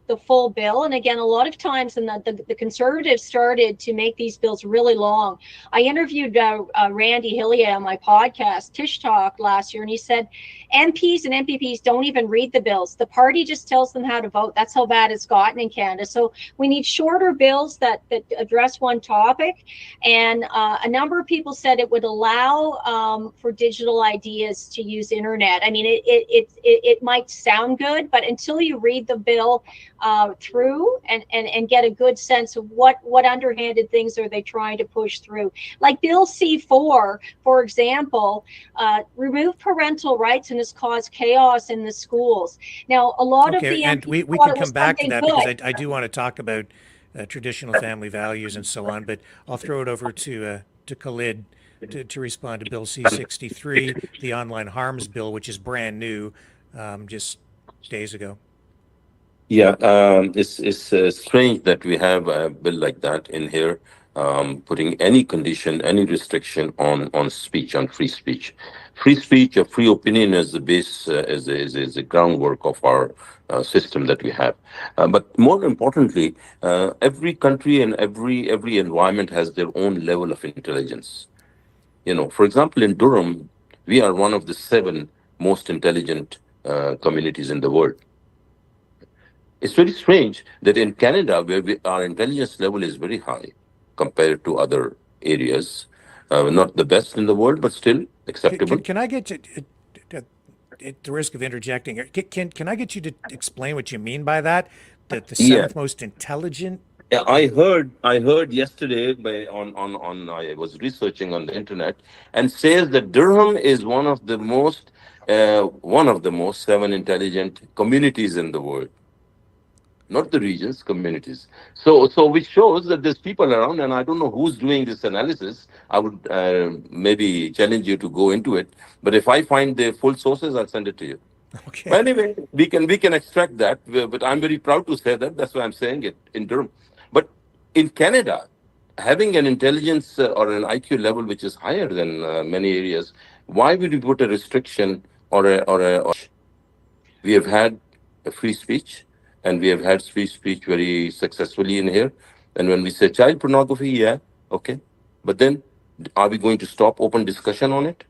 the full bill. And again, a lot of times, and the Conservatives started to make these bills really long. I interviewed Randy Hillier on my podcast, Tish Talk, last year, and he said MPs and MPPs don't even read the bills. The party just tells them how to vote. That's how bad it's gotten in Canada. So we need shorter bills that address one topic. And a number of people said it would allow for digital ideas to use internet. I mean, it might sound good, but until you read the bill through and get a good sense of what underhanded things are they trying to push through. Like Bill C4, for example, remove parental rights and has caused chaos in the schools. Now, a lot of the and we can come back to that because I do want to talk about traditional family values and so on, but I'll throw it over to Khalid to respond to Bill C63, the online harms bill, which is brand new, just days ago. Yeah, it's strange that we have a bill like that in here, putting any condition, any restriction on speech, on free speech. Free speech or free opinion is the base, is the groundwork of our system that we have. But more importantly, every country and every environment has their own level of intelligence. For example, in Durham, we are one of the 7 most intelligent communities in the world. It's very strange that in Canada, where our intelligence level is very high compared to other areas, not the best in the world, but still acceptable. Can I get you, at the risk of interjecting, can I get you to explain what you mean by that? That the 7th most intelligent? Yeah, I heard yesterday I was researching on the internet, and says that Durham is one of the most 7 intelligent communities in the world. Not the regions, communities. So which shows that there's people around, and I don't know who's doing this analysis. I would maybe challenge you to go into it. But if I find the full sources, I'll send it to you. Okay. But anyway, we can extract that. But I'm very proud to say that. That's why I'm saying it in Durham. But in Canada, having an intelligence or an IQ level which is higher than many areas, why would you put a restriction or we have had a free speech? And we have had free speech very successfully in here. And when we say child pornography, yeah, okay. But then are we going to stop open discussion on it?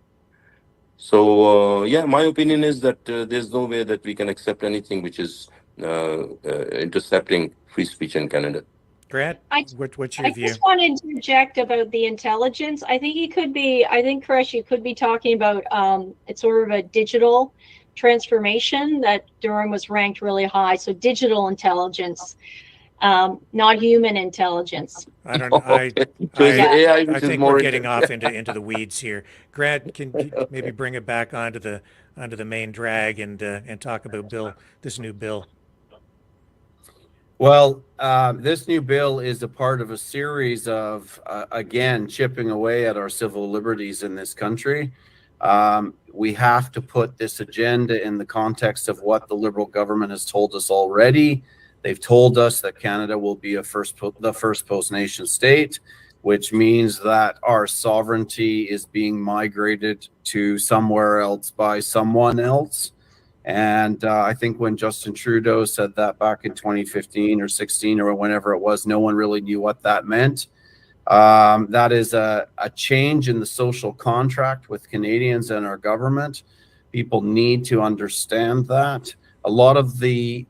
So, my opinion is that there's no way that we can accept anything which is intercepting free speech in Canada. Grant, what's your view? I just want to interject about the intelligence. I think Qureshi could be talking about it's sort of a digital transformation that Durham was ranked really high. So digital intelligence, not human intelligence. I don't know. I think we're getting off into the weeds here. Grant, can you maybe bring it back onto the main drag and talk about this new bill? Well, this new bill is a part of a series of, again, chipping away at our civil liberties in this country. We have to put this agenda in the context of what the Liberal government has told us already. They've told us that Canada will be the first post-nation state. which means that our sovereignty is being migrated to somewhere else by someone else. And I think when Justin Trudeau said that back in 2015 or 16 or whenever it was, no one really knew what that meant. That is a change in the social contract with Canadians and our government. People need to understand that. A lot of the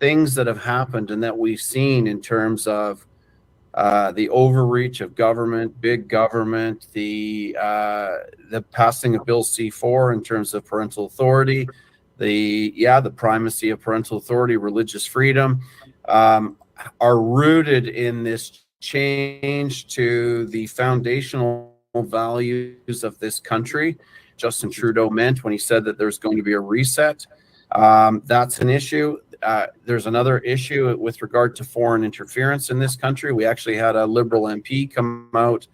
things that have happened and that we've seen in terms of the overreach of government, big government, the passing of Bill C-4 in terms of parental authority, the primacy of parental authority, religious freedom, are rooted in this change to the foundational values of this country. Justin Trudeau meant when he said that there's going to be a reset. That's an issue. There's another issue with regard to foreign interference in this country. We actually had a Liberal MP come out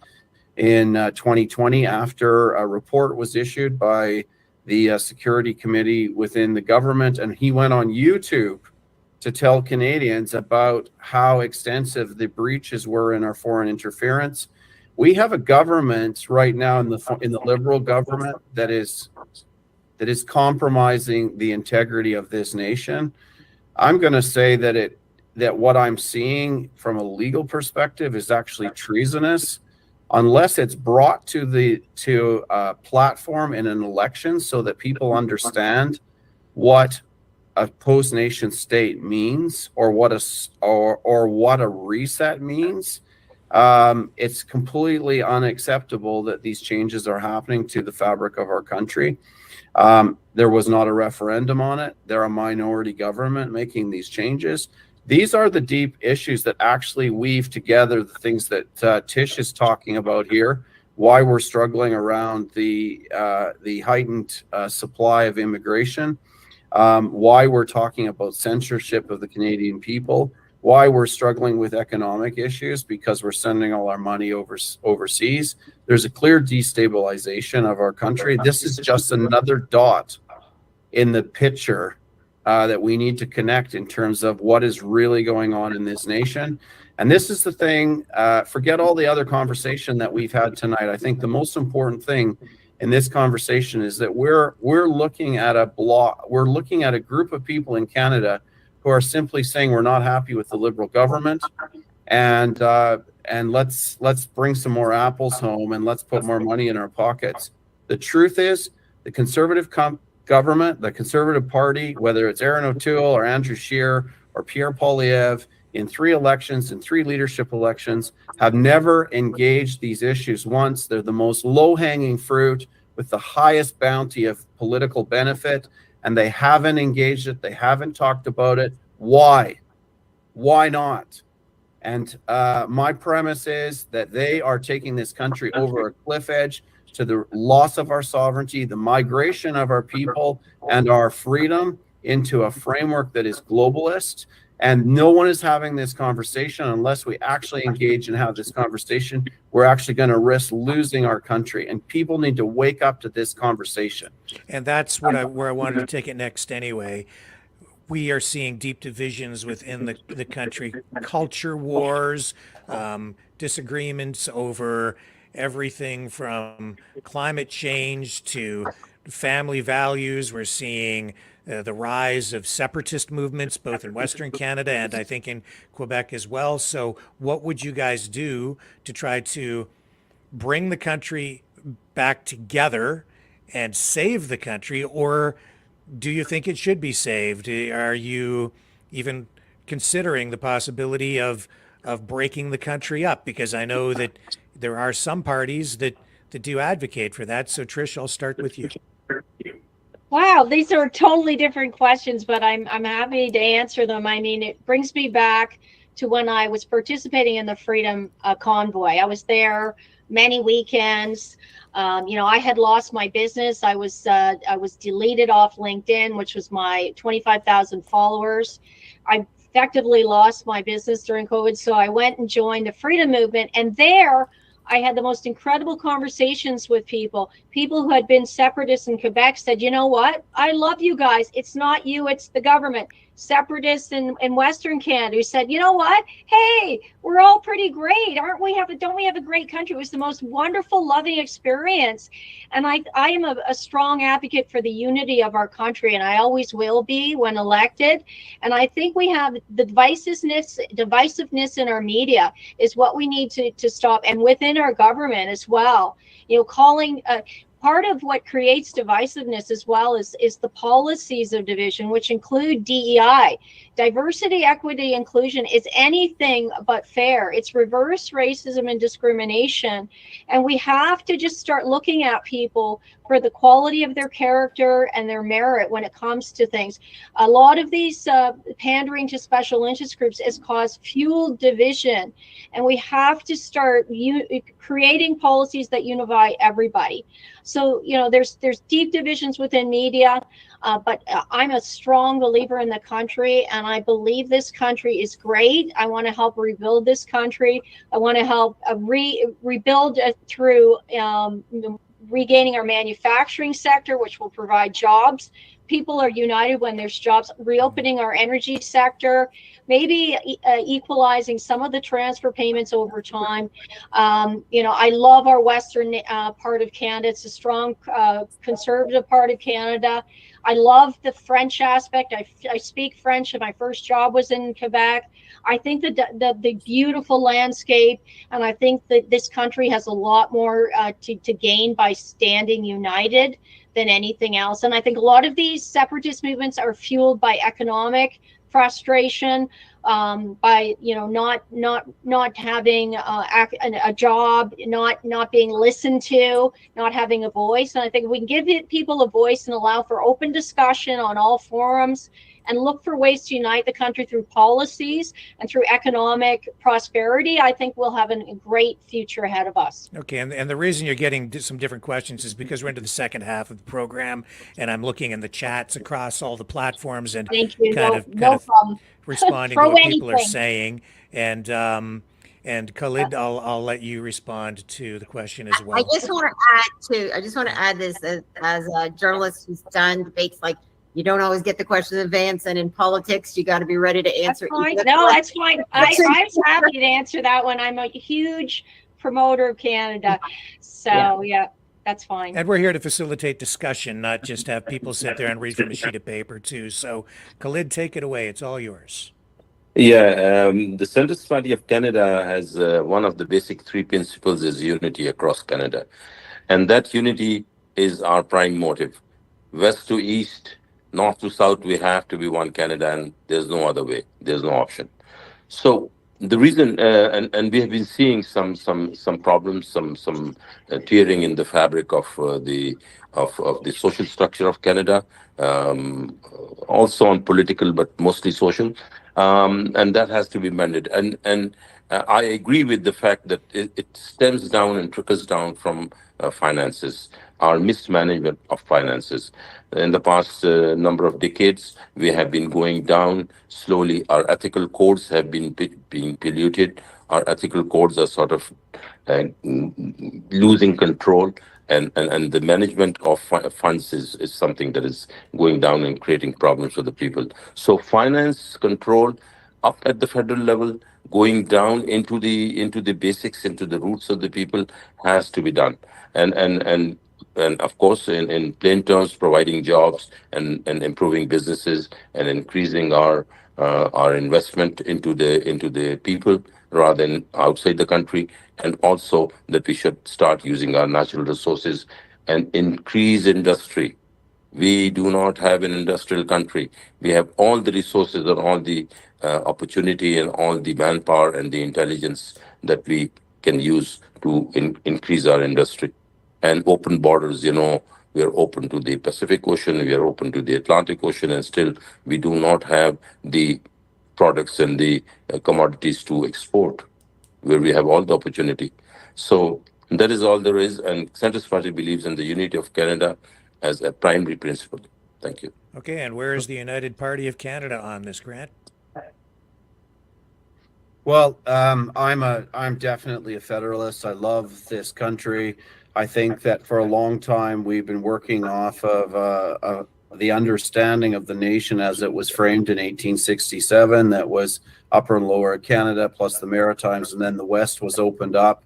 in 2020 after a report was issued by the Security Committee within the government, and he went on YouTube to tell Canadians about how extensive the breaches were in our foreign interference. We have a government right now in the Liberal government that is compromising the integrity of this nation. I'm going to say that what I'm seeing from a legal perspective is actually treasonous, unless it's brought to a platform in an election so that people understand what a post-nation state means, or what a reset means. It's completely unacceptable that these changes are happening to the fabric of our country. There was not a referendum on it. They're a minority government making these changes. These are the deep issues that actually weave together the things that Tish is talking about here, why we're struggling around the heightened supply of immigration, why we're talking about censorship of the Canadian people, why we're struggling with economic issues because we're sending all our money overseas. There's a clear destabilization of our country. This is just another dot in the picture that we need to connect in terms of what is really going on in this nation. And this is the thing, forget all the other conversation that we've had tonight. I think the most important thing in this conversation is that we're looking at a group of people in Canada who are simply saying we're not happy with the Liberal government, and let's bring some more apples home and let's put more money in our pockets. The truth is, the Conservative government, the Conservative Party, whether it's Erin O'Toole or Andrew Scheer or Pierre Poilievre, in 3 elections, in 3 leadership elections, have never engaged these issues once. They're the most low-hanging fruit with the highest bounty of political benefit, and they haven't engaged it. They haven't talked about it. Why? Why not? And my premise is that they are taking this country over a cliff edge to the loss of our sovereignty, the migration of our people and our freedom into a framework that is globalist. And no one is having this conversation. Unless we actually engage and have this conversation, we're actually going to risk losing our country. And people need to wake up to this conversation. And that's where I wanted to take it next anyway. We are seeing deep divisions within the country, culture wars, disagreements over everything from climate change to family values. We're seeing the rise of separatist movements, both in Western Canada and I think in Quebec as well. So what would you guys do to try to bring the country back together and save the country? Or do you think it should be saved? Are you even considering the possibility of breaking the country up? Because I know that there are some parties that do advocate for that. So Trish, I'll start with you. Wow, these are totally different questions, but I'm happy to answer them. I mean, it brings me back to when I was participating in the Freedom Convoy. I was there many weekends. I had lost my business. I was deleted off LinkedIn, which was my 25,000 followers. I effectively lost my business during COVID, so I went and joined the Freedom Movement, and there I had the most incredible conversations with people who had been separatists in Quebec said, you know what? I love you guys. It's not you, it's the government. separatists in Western Canada who said, you know what? Hey, we're all pretty great, aren't we? Don't we have a great country? It was the most wonderful, loving experience. And I am a strong advocate for the unity of our country, and I always will be when elected. And I think we have the divisiveness in our media is what we need to stop, and within our government as well. You know, calling part of what creates divisiveness as well is the policies of division, which include DEI. Diversity, equity, inclusion is anything but fair. It's reverse racism and discrimination. And we have to just start looking at people for the quality of their character and their merit when it comes to things. A lot of these pandering to special interest groups has caused fueled division. And we have to start creating policies that unify everybody. So, you know, there's deep divisions within media, but I'm a strong believer in the country, and I believe this country is great. I want to help rebuild this country. I want to help rebuild through regaining our manufacturing sector, which will provide jobs. People are united when there's jobs, reopening our energy sector, maybe equalizing some of the transfer payments over time. You know, I love our western part of Canada. It's a strong conservative part of Canada. I love the French aspect. I speak French, and my first job was in Quebec. I think the beautiful landscape, and I think that this country has a lot more to gain by standing united than anything else. And I think a lot of these separatist movements are fueled by economic frustration, by, you know, not having a job, not being listened to, not having a voice. And I think if we can give people a voice and allow for open discussion on all forums, and look for ways to unite the country through policies and through economic prosperity, I think we'll have a great future ahead of us. Okay, and the reason you're getting some different questions is because we're into the second half of the program, and I'm looking in the chats across all the platforms and Thank you. kind of responding to what people are saying. And Khalid, I'll let you respond to the question as well. I just want to add this as a journalist who's done debates, like, you don't always get the questions in advance, and in politics, you got to be ready to answer. That's fine. No, that's fine. I'm happy to answer that one. I'm a huge promoter of Canada, so yeah, that's fine. And we're here to facilitate discussion, not just have people sit there and read from a sheet of paper too. So, Khalid, take it away. It's all yours. Yeah, the Centrist Party of Canada has one of the basic three principles is unity across Canada. And that unity is our prime motive. West to east, north to south, we have to be one Canada, and there's no other way. There's no option. So the reason, and we have been seeing some problems, some tearing in the fabric of the social structure of Canada, also on political, but mostly social, and that has to be mended. And I agree with the fact that it stems down and trickles down from finances, our mismanagement of finances. In the past number of decades, we have been going down slowly. Our ethical codes have been being polluted. Our ethical codes are sort of losing control, and the management of funds is something that is going down and creating problems for the people. So finance control up at the federal level, going down into the basics, into the roots of the people, has to be done. And of course, in plain terms, providing jobs and improving businesses and increasing our investment into the people rather than outside the country, and also that we should start using our natural resources and increase industry. We do not have an industrial country. We have all the resources and all the opportunity and all the manpower and the intelligence that we can use to increase our industry. And open borders, we are open to the Pacific Ocean, we are open to the Atlantic Ocean, and still we do not have the products and the commodities to export, where we have all the opportunity. So that is all there is, and Centrist Party believes in the unity of Canada as a primary principle. Thank you. Okay, and where is the United Party of Canada on this, Grant? Well, I'm definitely a federalist. I love this country. I think that for a long time we've been working off of the understanding of the nation as it was framed in 1867, that was Upper and Lower Canada plus the Maritimes, and then the West was opened up.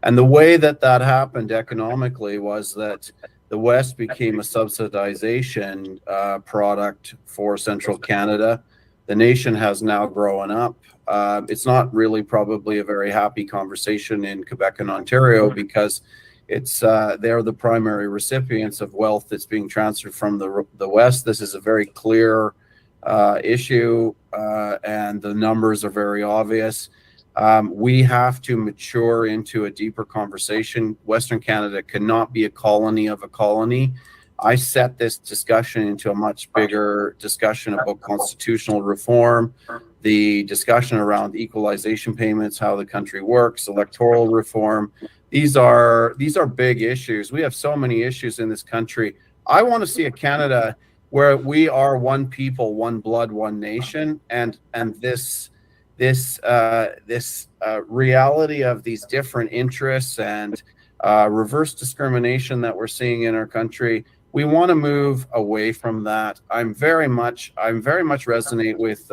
And the way that that happened economically was that the West became a subsidization product for Central Canada. The nation has now grown up. It's not really probably a very happy conversation in Quebec and Ontario, because it's they're the primary recipients of wealth that's being transferred from the West. This is a very clear issue, and the numbers are very obvious. We have to mature into a deeper conversation. Western Canada cannot be a colony of a colony. I set this discussion into a much bigger discussion about constitutional reform, the discussion around equalization payments, how the country works, electoral reform. These are big issues. We have so many issues in this country. I want to see a Canada where we are one people, one blood, one nation, and this reality of these different interests and reverse discrimination that we're seeing in our country. We want to move away from that. I'm very much resonate with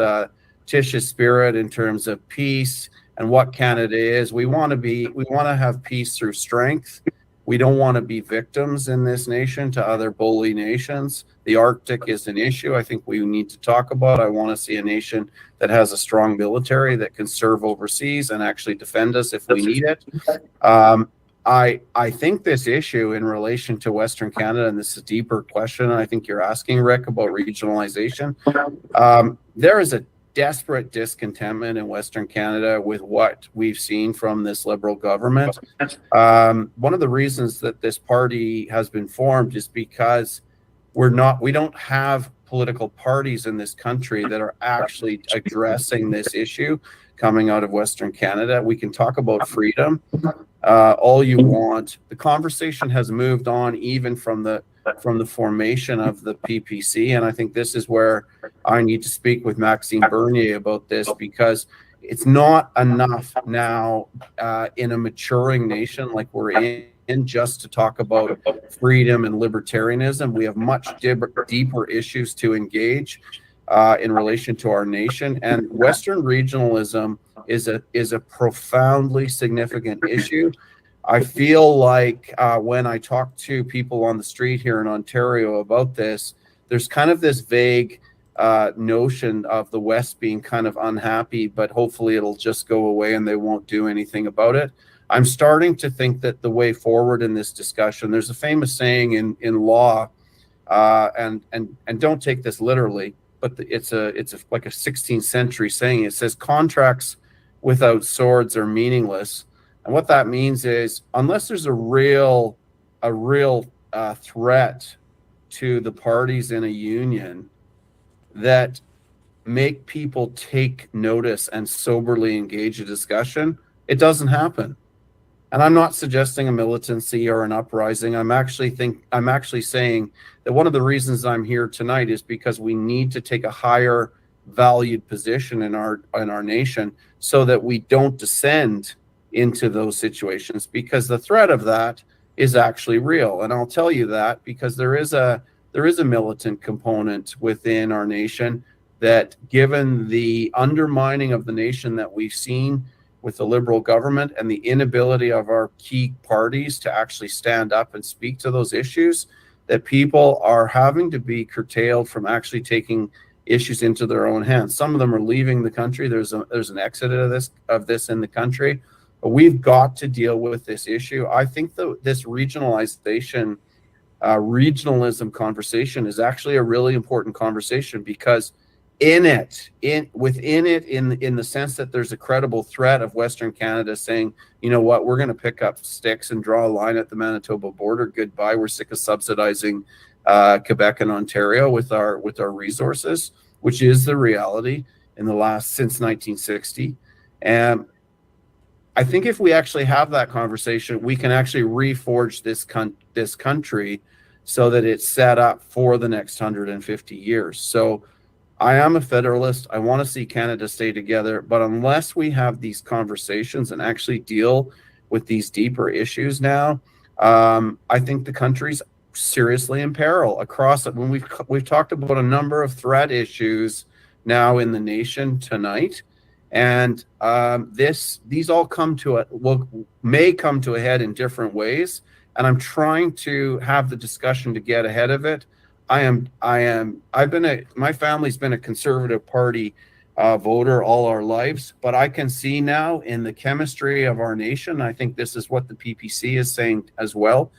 Tish's spirit in terms of peace and what Canada is. We want to have peace through strength. We don't want to be victims in this nation to other bully nations. The Arctic is an issue I think we need to talk about. I want to see a nation that has a strong military that can serve overseas and actually defend us if we need it. I think this issue in relation to Western Canada, and this is a deeper question I think you're asking, Rick, about regionalization. There is a desperate discontentment in Western Canada with what we've seen from this Liberal government. One of the reasons that this party has been formed is because we don't have political parties in this country that are actually addressing this issue coming out of Western Canada. We can talk about freedom all you want. The conversation has moved on even from the formation of the PPC, and I think this is where I need to speak with Maxime Bernier about this, because it's not enough now in a maturing nation like we're in just to talk about freedom and libertarianism. We have much deeper issues to engage in relation to our nation, and Western regionalism is a profoundly significant issue. I feel like when I talk to people on the street here in Ontario about this, there's kind of this vague notion of the West being kind of unhappy, but hopefully it'll just go away and they won't do anything about it. I'm starting to think that the way forward in this discussion, there's a famous saying in law, and don't take this literally, but it's like a 16th century saying. It says contracts without swords are meaningless. And what that means is, unless there's a real threat to the parties in a union that make people take notice and soberly engage a discussion, it doesn't happen. And I'm not suggesting a militancy or an uprising. I'm actually saying that one of the reasons I'm here tonight is because we need to take a higher valued position in our nation so that we don't descend into those situations, because the threat of that is actually real. And I'll tell you that because there is a militant component within our nation that, given the undermining of the nation that we've seen with the Liberal government and the inability of our key parties to actually stand up and speak to those issues, that people are having to be curtailed from actually taking issues into their own hands. Some of them are leaving the country. There's an exit of this in the country. But we've got to deal with this issue. I think this regionalism conversation is actually a really important conversation, because in the sense that there's a credible threat of Western Canada saying, you know what, we're going to pick up sticks and draw a line at the Manitoba border. Goodbye. We're sick of subsidizing Quebec and Ontario with our resources, which is the reality since 1960. And I think if we actually have that conversation, we can actually reforge this country so that it's set up for the next 150 years. So I am a federalist. I want to see Canada stay together. But unless we have these conversations and actually deal with these deeper issues now, I think the country's seriously in peril across it. When we've talked about a number of threat issues now in the nation tonight, and these all may come to a head in different ways. And I'm trying to have the discussion to get ahead of it. My family's been a Conservative Party voter all our lives, but I can see now in the chemistry of our nation, I think this is what the PPC is saying as well,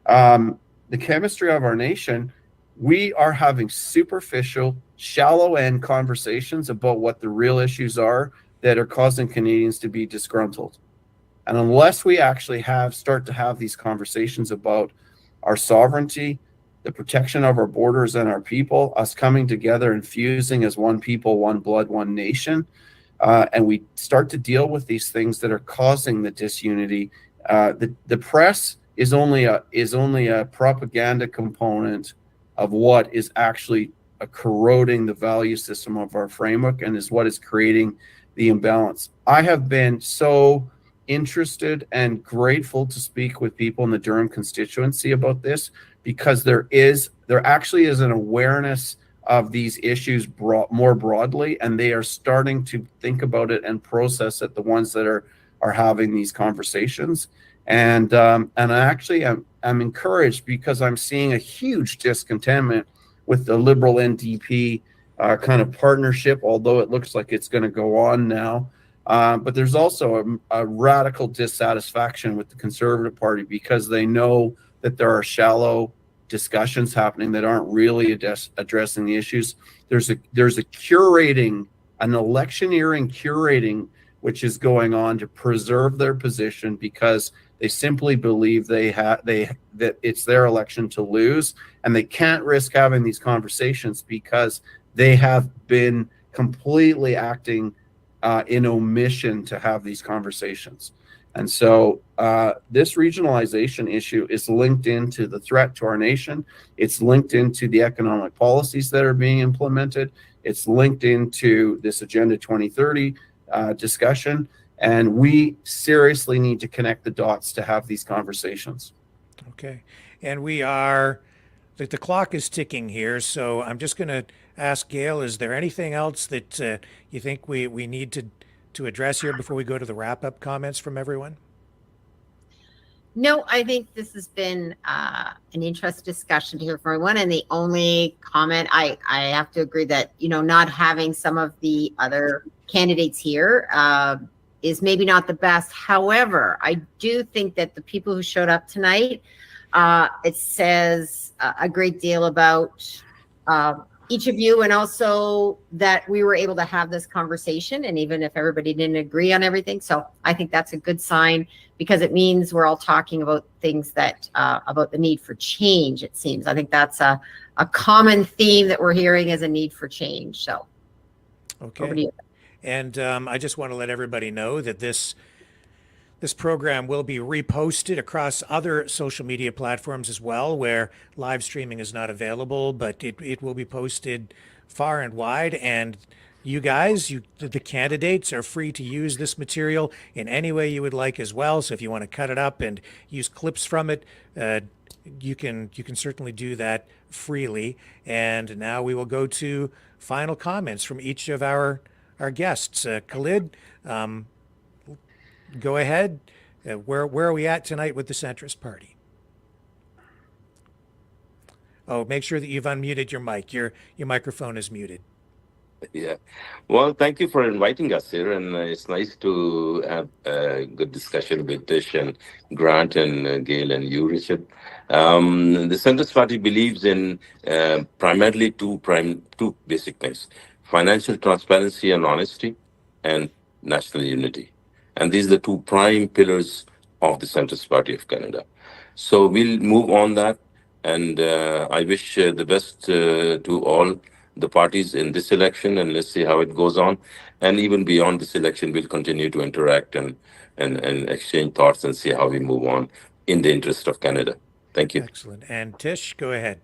the chemistry of our nation, we are having superficial, shallow end conversations about what the real issues are that are causing Canadians to be disgruntled. And unless we actually start to have these conversations about our sovereignty, the protection of our borders and our people, us coming together and fusing as one people, one blood, one nation, and we start to deal with these things that are causing the disunity, the press is only a propaganda component of what is actually corroding the value system of our framework and is what is creating the imbalance. I have been so interested and grateful to speak with people in the Durham constituency about this, because there actually is an awareness of these issues more broadly, and they are starting to think about it and process it, the ones that are having these conversations. And actually I'm encouraged, because I'm seeing a huge discontentment with the Liberal NDP kind of partnership, although it looks like it's going to go on now. But there's also a radical dissatisfaction with the Conservative Party, because they know that there are shallow discussions happening that aren't really addressing the issues. There's a curating, an electioneering curating, which is going on to preserve their position, because they simply believe that it's their election to lose, and they can't risk having these conversations because they have been completely acting in omission to have these conversations. And so this regionalization issue is linked into the threat to our nation. It's linked into the economic policies that are being implemented. It's linked into this Agenda 2030 discussion. And we seriously need to connect the dots to have these conversations. Okay. And the clock is ticking here. So I'm just going to ask Gail, is there anything else that you think we need to address here before we go to the wrap-up comments from everyone? No, I think this has been an interesting discussion to hear from everyone. And the only comment, I have to agree that, not having some of the other candidates here is maybe not the best. However, I do think that the people who showed up tonight, it says a great deal about each of you, and also that we were able to have this conversation, and even if everybody didn't agree on everything. So I think that's a good sign, because it means we're all talking about things that about the need for change, it seems. I think that's a common theme that we're hearing, is a need for change. So okay. Over to you. And I just want to let everybody know that this program will be reposted across other social media platforms as well, where live streaming is not available, but it will be posted far and wide. And you guys, the candidates, are free to use this material in any way you would like as well. So if you want to cut it up and use clips from it, you can certainly do that freely. And now we will go to final comments from each of our guests. Khalid, go ahead. Where are we at tonight with the Centrist Party? Oh, make sure that you've unmuted your mic. Your microphone is muted. Yeah. Well, thank you for inviting us here, and it's nice to have a good discussion with Tish and Grant and Gail and you, Richard. The Centrist Party believes in primarily two basic things: financial transparency and honesty, and national unity. And these are the two prime pillars of the Centrist Party of Canada. So we'll move on that, and I wish the best to all the parties in this election, and let's see how it goes on. And even beyond this election, we'll continue to interact and exchange thoughts and see how we move on in the interest of Canada. Thank you. Excellent. And Tish, go ahead.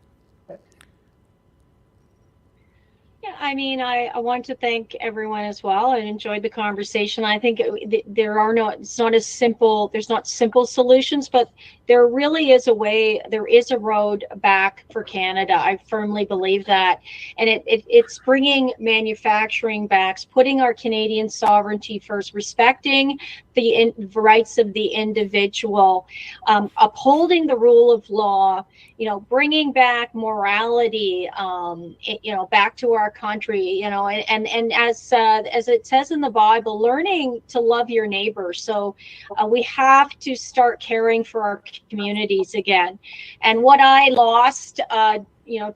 Yeah, I mean, I want to thank everyone as well. I enjoyed the conversation. I think it's not as simple, there's not simple solutions, but there really is a way, there is a road back for Canada. I firmly believe that. And it's bringing manufacturing back, putting our Canadian sovereignty first, respecting the rights of the individual, upholding the rule of law, bringing back morality, back to our country, and as it says in the Bible, learning to love your neighbor. So we have to start caring for our communities again. And what I lost,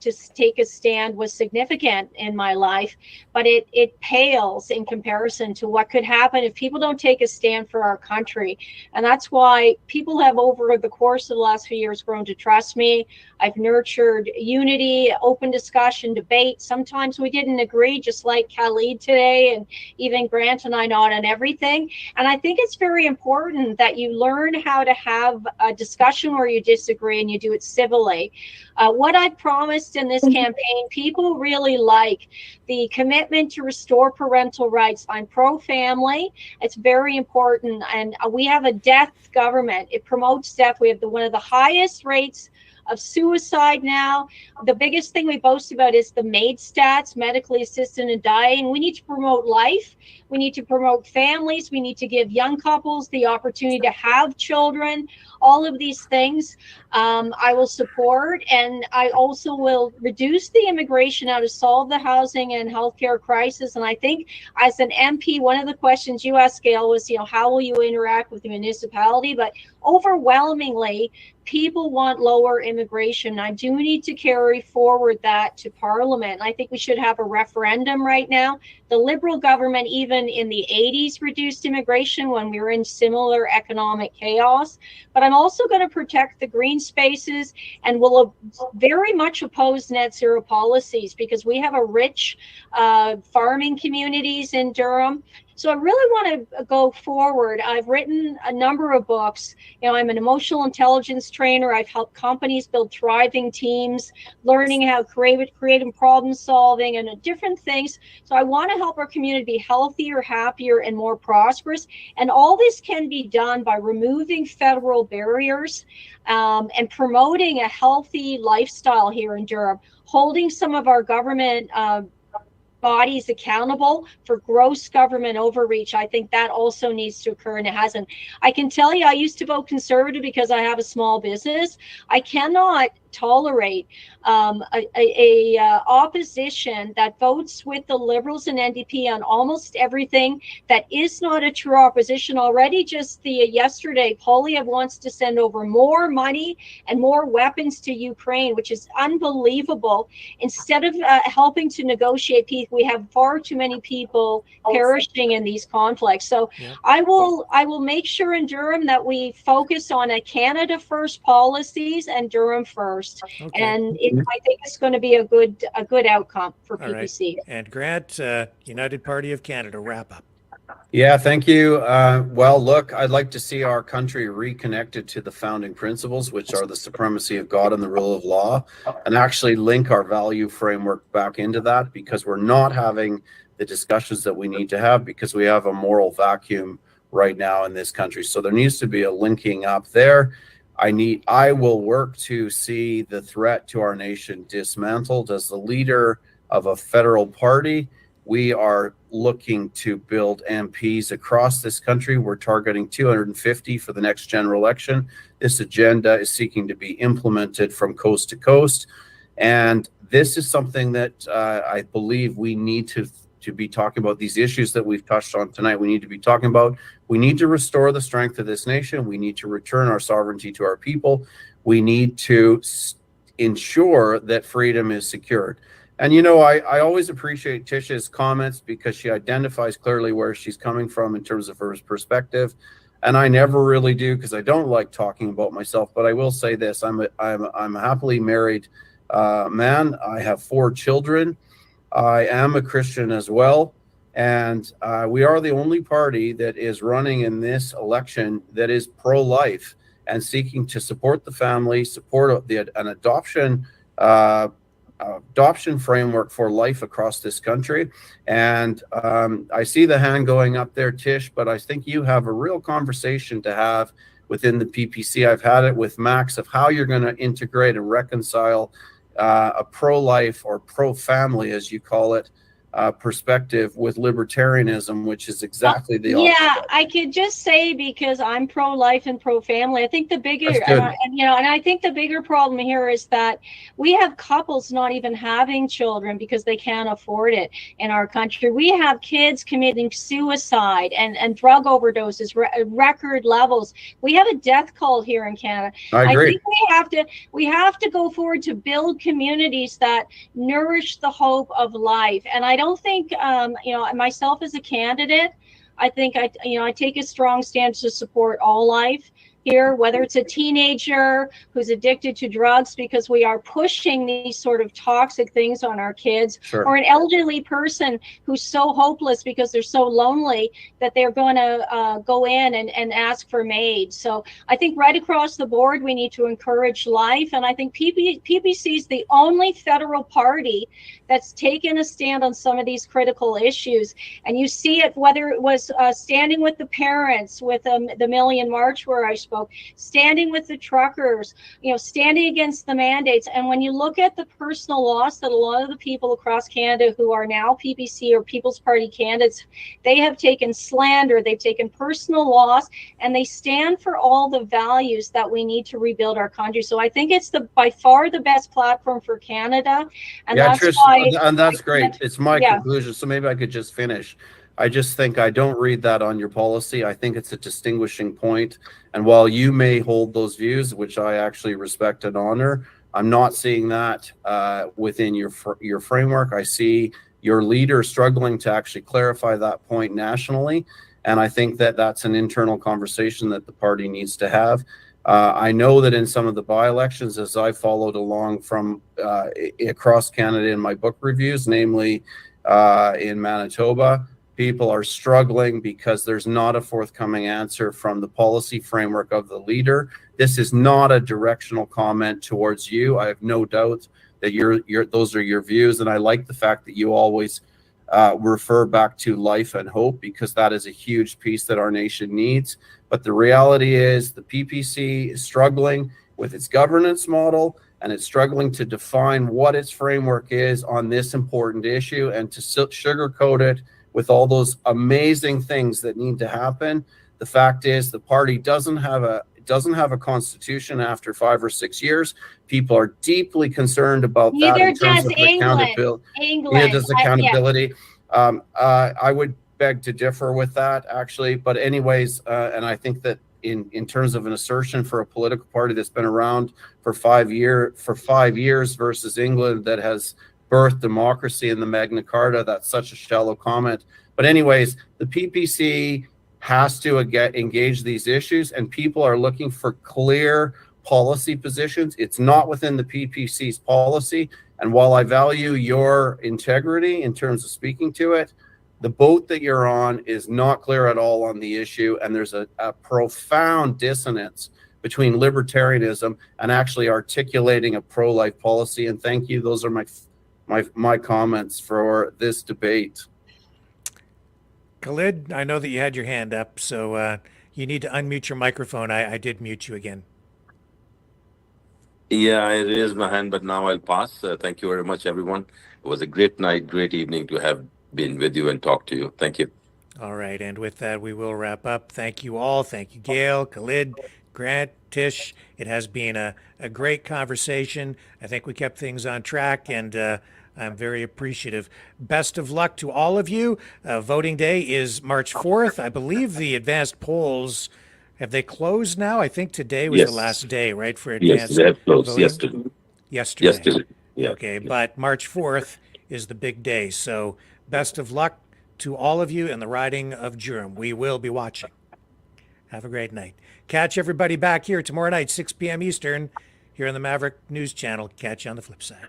to take a stand was significant in my life, but it pales in comparison to what could happen if people don't take a stand for our country. And that's why people have, over the course of the last few years, grown to trust me. I've nurtured unity, open discussion, debate. Sometimes we didn't agree, just like Khalid today, and even Grant and I not on everything. And I think it's very important that you learn how to have a discussion where you disagree and you do it civilly. What I promised in this campaign, people really like the commitment to restore parental rights. I'm pro-family. It's very important. And we have a death government. It promotes death. We have one of the highest rates of suicide now. The biggest thing we boast about is the MAID stats, medically assisted in dying. We need to promote life. We need to promote families. We need to give young couples the opportunity to have children. All of these things I will support, and I also will reduce the immigration now to solve the housing and healthcare crisis. And I think as an MP, one of the questions you asked, Gail, was, how will you interact with the municipality? But overwhelmingly, people want lower immigration. I do need to carry forward that to Parliament. I think we should have a referendum right now. The Liberal government, even in the 80s, reduced immigration when we were in similar economic chaos. But I'm also going to protect the green spaces and will very much oppose net zero policies, because we have a rich farming communities in Durham. So I really want to go forward. I've written a number of books. I'm an emotional intelligence trainer. I've helped companies build thriving teams, learning how creative problem solving and different things. So I want to help our community be healthier, happier, and more prosperous. And all this can be done by removing federal barriers and promoting a healthy lifestyle here in Durham, holding some of our government bodies accountable for gross government overreach. I think that also needs to occur, and it hasn't. I can tell you, I used to vote Conservative because I have a small business. I cannot tolerate opposition that votes with the Liberals and NDP on almost everything that is not a true opposition. Already just yesterday, Polyev wants to send over more money and more weapons to Ukraine, which is unbelievable. Instead of helping to negotiate peace, we have far too many people perishing in these conflicts. So yeah. I will make sure in Durham that we focus on a Canada first policies and Durham first. Okay. And I think it's going to be a good outcome for PPC. Right. And Grant, United Party of Canada, wrap up. Yeah, thank you. Well, look, I'd like to see our country reconnected to the founding principles, which are the supremacy of God and the rule of law, and actually link our value framework back into that, because we're not having the discussions that we need to have, because we have a moral vacuum right now in this country. So there needs to be a linking up there. I will work to see the threat to our nation dismantled. As the leader of a federal party, we are looking to build MPs across this country. We're targeting 250 for the next general election. This agenda is seeking to be implemented from coast to coast. And this is something that I believe we need to be talking about. These issues that we've touched on tonight, we need to be talking about. We need to restore the strength of this nation. We need to return our sovereignty to our people. We need to ensure that freedom is secured. And, I always appreciate Tisha's comments, because she identifies clearly where she's coming from in terms of her perspective. And I never really do, because I don't like talking about myself. But I will say this, I'm a happily married man. I have 4 children. I am a Christian as well. And we are the only party that is running in this election that is pro-life and seeking to support the family, support an adoption adoption framework for life across this country. And I see the hand going up there, Tish, but I think you have a real conversation to have within the PPC. I've had it with Max of how you're going to integrate and reconcile a pro-life or pro-family, as you call it, perspective with libertarianism, which is exactly the opposite. Yeah, I could just say, because I'm pro-life and pro-family, I think the bigger, and I think the bigger problem here is that we have couples not even having children because they can't afford it in our country. We have kids committing suicide and drug overdoses, record levels. We have a death cult here in Canada. I agree. I think we have to go forward to build communities that nourish the hope of life. And I don't think, myself as a candidate, I think I take a strong stance to support all life here, whether it's a teenager who's addicted to drugs because we are pushing these sort of toxic things on our kids, Sure. or an elderly person who's so hopeless because they're so lonely that they're going to go in and ask for aid. So I think right across the board, we need to encourage life. And I think PPC is the only federal party that's taken a stand on some of these critical issues. And you see it, whether it was standing with the parents with the Million March where I spoke, standing with the truckers, standing against the mandates. And when you look at the personal loss that a lot of the people across Canada who are now PPC or People's Party candidates, they have taken slander, they've taken personal loss, and they stand for all the values that we need to rebuild our country. So I think it's by far the best platform for Canada. And that's Trish, why. and that's great. It's my conclusion. So maybe I could just finish. I just think I don't read that on your policy. I think it's a distinguishing point. And while you may hold those views, which I actually respect and honor, I'm not seeing that within your framework. I see your leader struggling to actually clarify that point nationally. And I think that that's an internal conversation that the party needs to have. I know that in some of the by-elections, as I followed along from across Canada in my book reviews, namely in Manitoba, people are struggling because there's not a forthcoming answer from the policy framework of the leader. This is not a directional comment towards you. I have no doubt that those are your views, and I like the fact that you always refer back to life and hope, because that is a huge piece that our nation needs. But the reality is the PPC is struggling with its governance model, and it's struggling to define what its framework is on this important issue, and to sugarcoat it with all those amazing things that need to happen. The fact is the party doesn't have a constitution after 5 or 6 years. People are deeply concerned about that in terms of accountability. Neither does accountability. I would beg to differ with that, actually. But anyways, and I think that in terms of an assertion for a political party that's been around for 5 years versus England that has birthed democracy in the Magna Carta, that's such a shallow comment. But anyways, the PPC has to engage these issues, and people are looking for clear policy positions. It's not within the PPC's policy. And while I value your integrity in terms of speaking to it, the boat that you're on is not clear at all on the issue. And there's a profound dissonance between libertarianism and actually articulating a pro-life policy. And thank you. Those are my comments for this debate. Khalid, I know that you had your hand up, so you need to unmute your microphone. I did mute you again. Yeah, I raised my hand, but now I'll pass. Thank you very much, everyone. It was a great night, great evening to have been with you and talk to you. Thank you. All right, and with that, we will wrap up. Thank you all. Thank you, Gail, Khalid, Grant, Tish. It has been a great conversation. I think we kept things on track, and I'm very appreciative. Best of luck to all of you. Voting day is March 4th. I believe the advanced polls, have they closed now? I think today was the last day, right, for advanced Yes, they have closed voting? yesterday. Yesterday. Yeah. Okay, but March 4th is the big day. So best of luck to all of you in the riding of Durham. We will be watching. Have a great night. Catch everybody back here tomorrow night, 6 p.m. Eastern, here on the Maverick News Channel. Catch you on the flip side.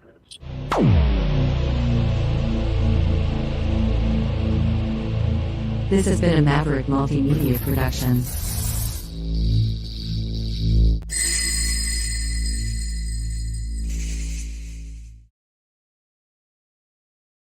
This has been a Maverick Multimedia production.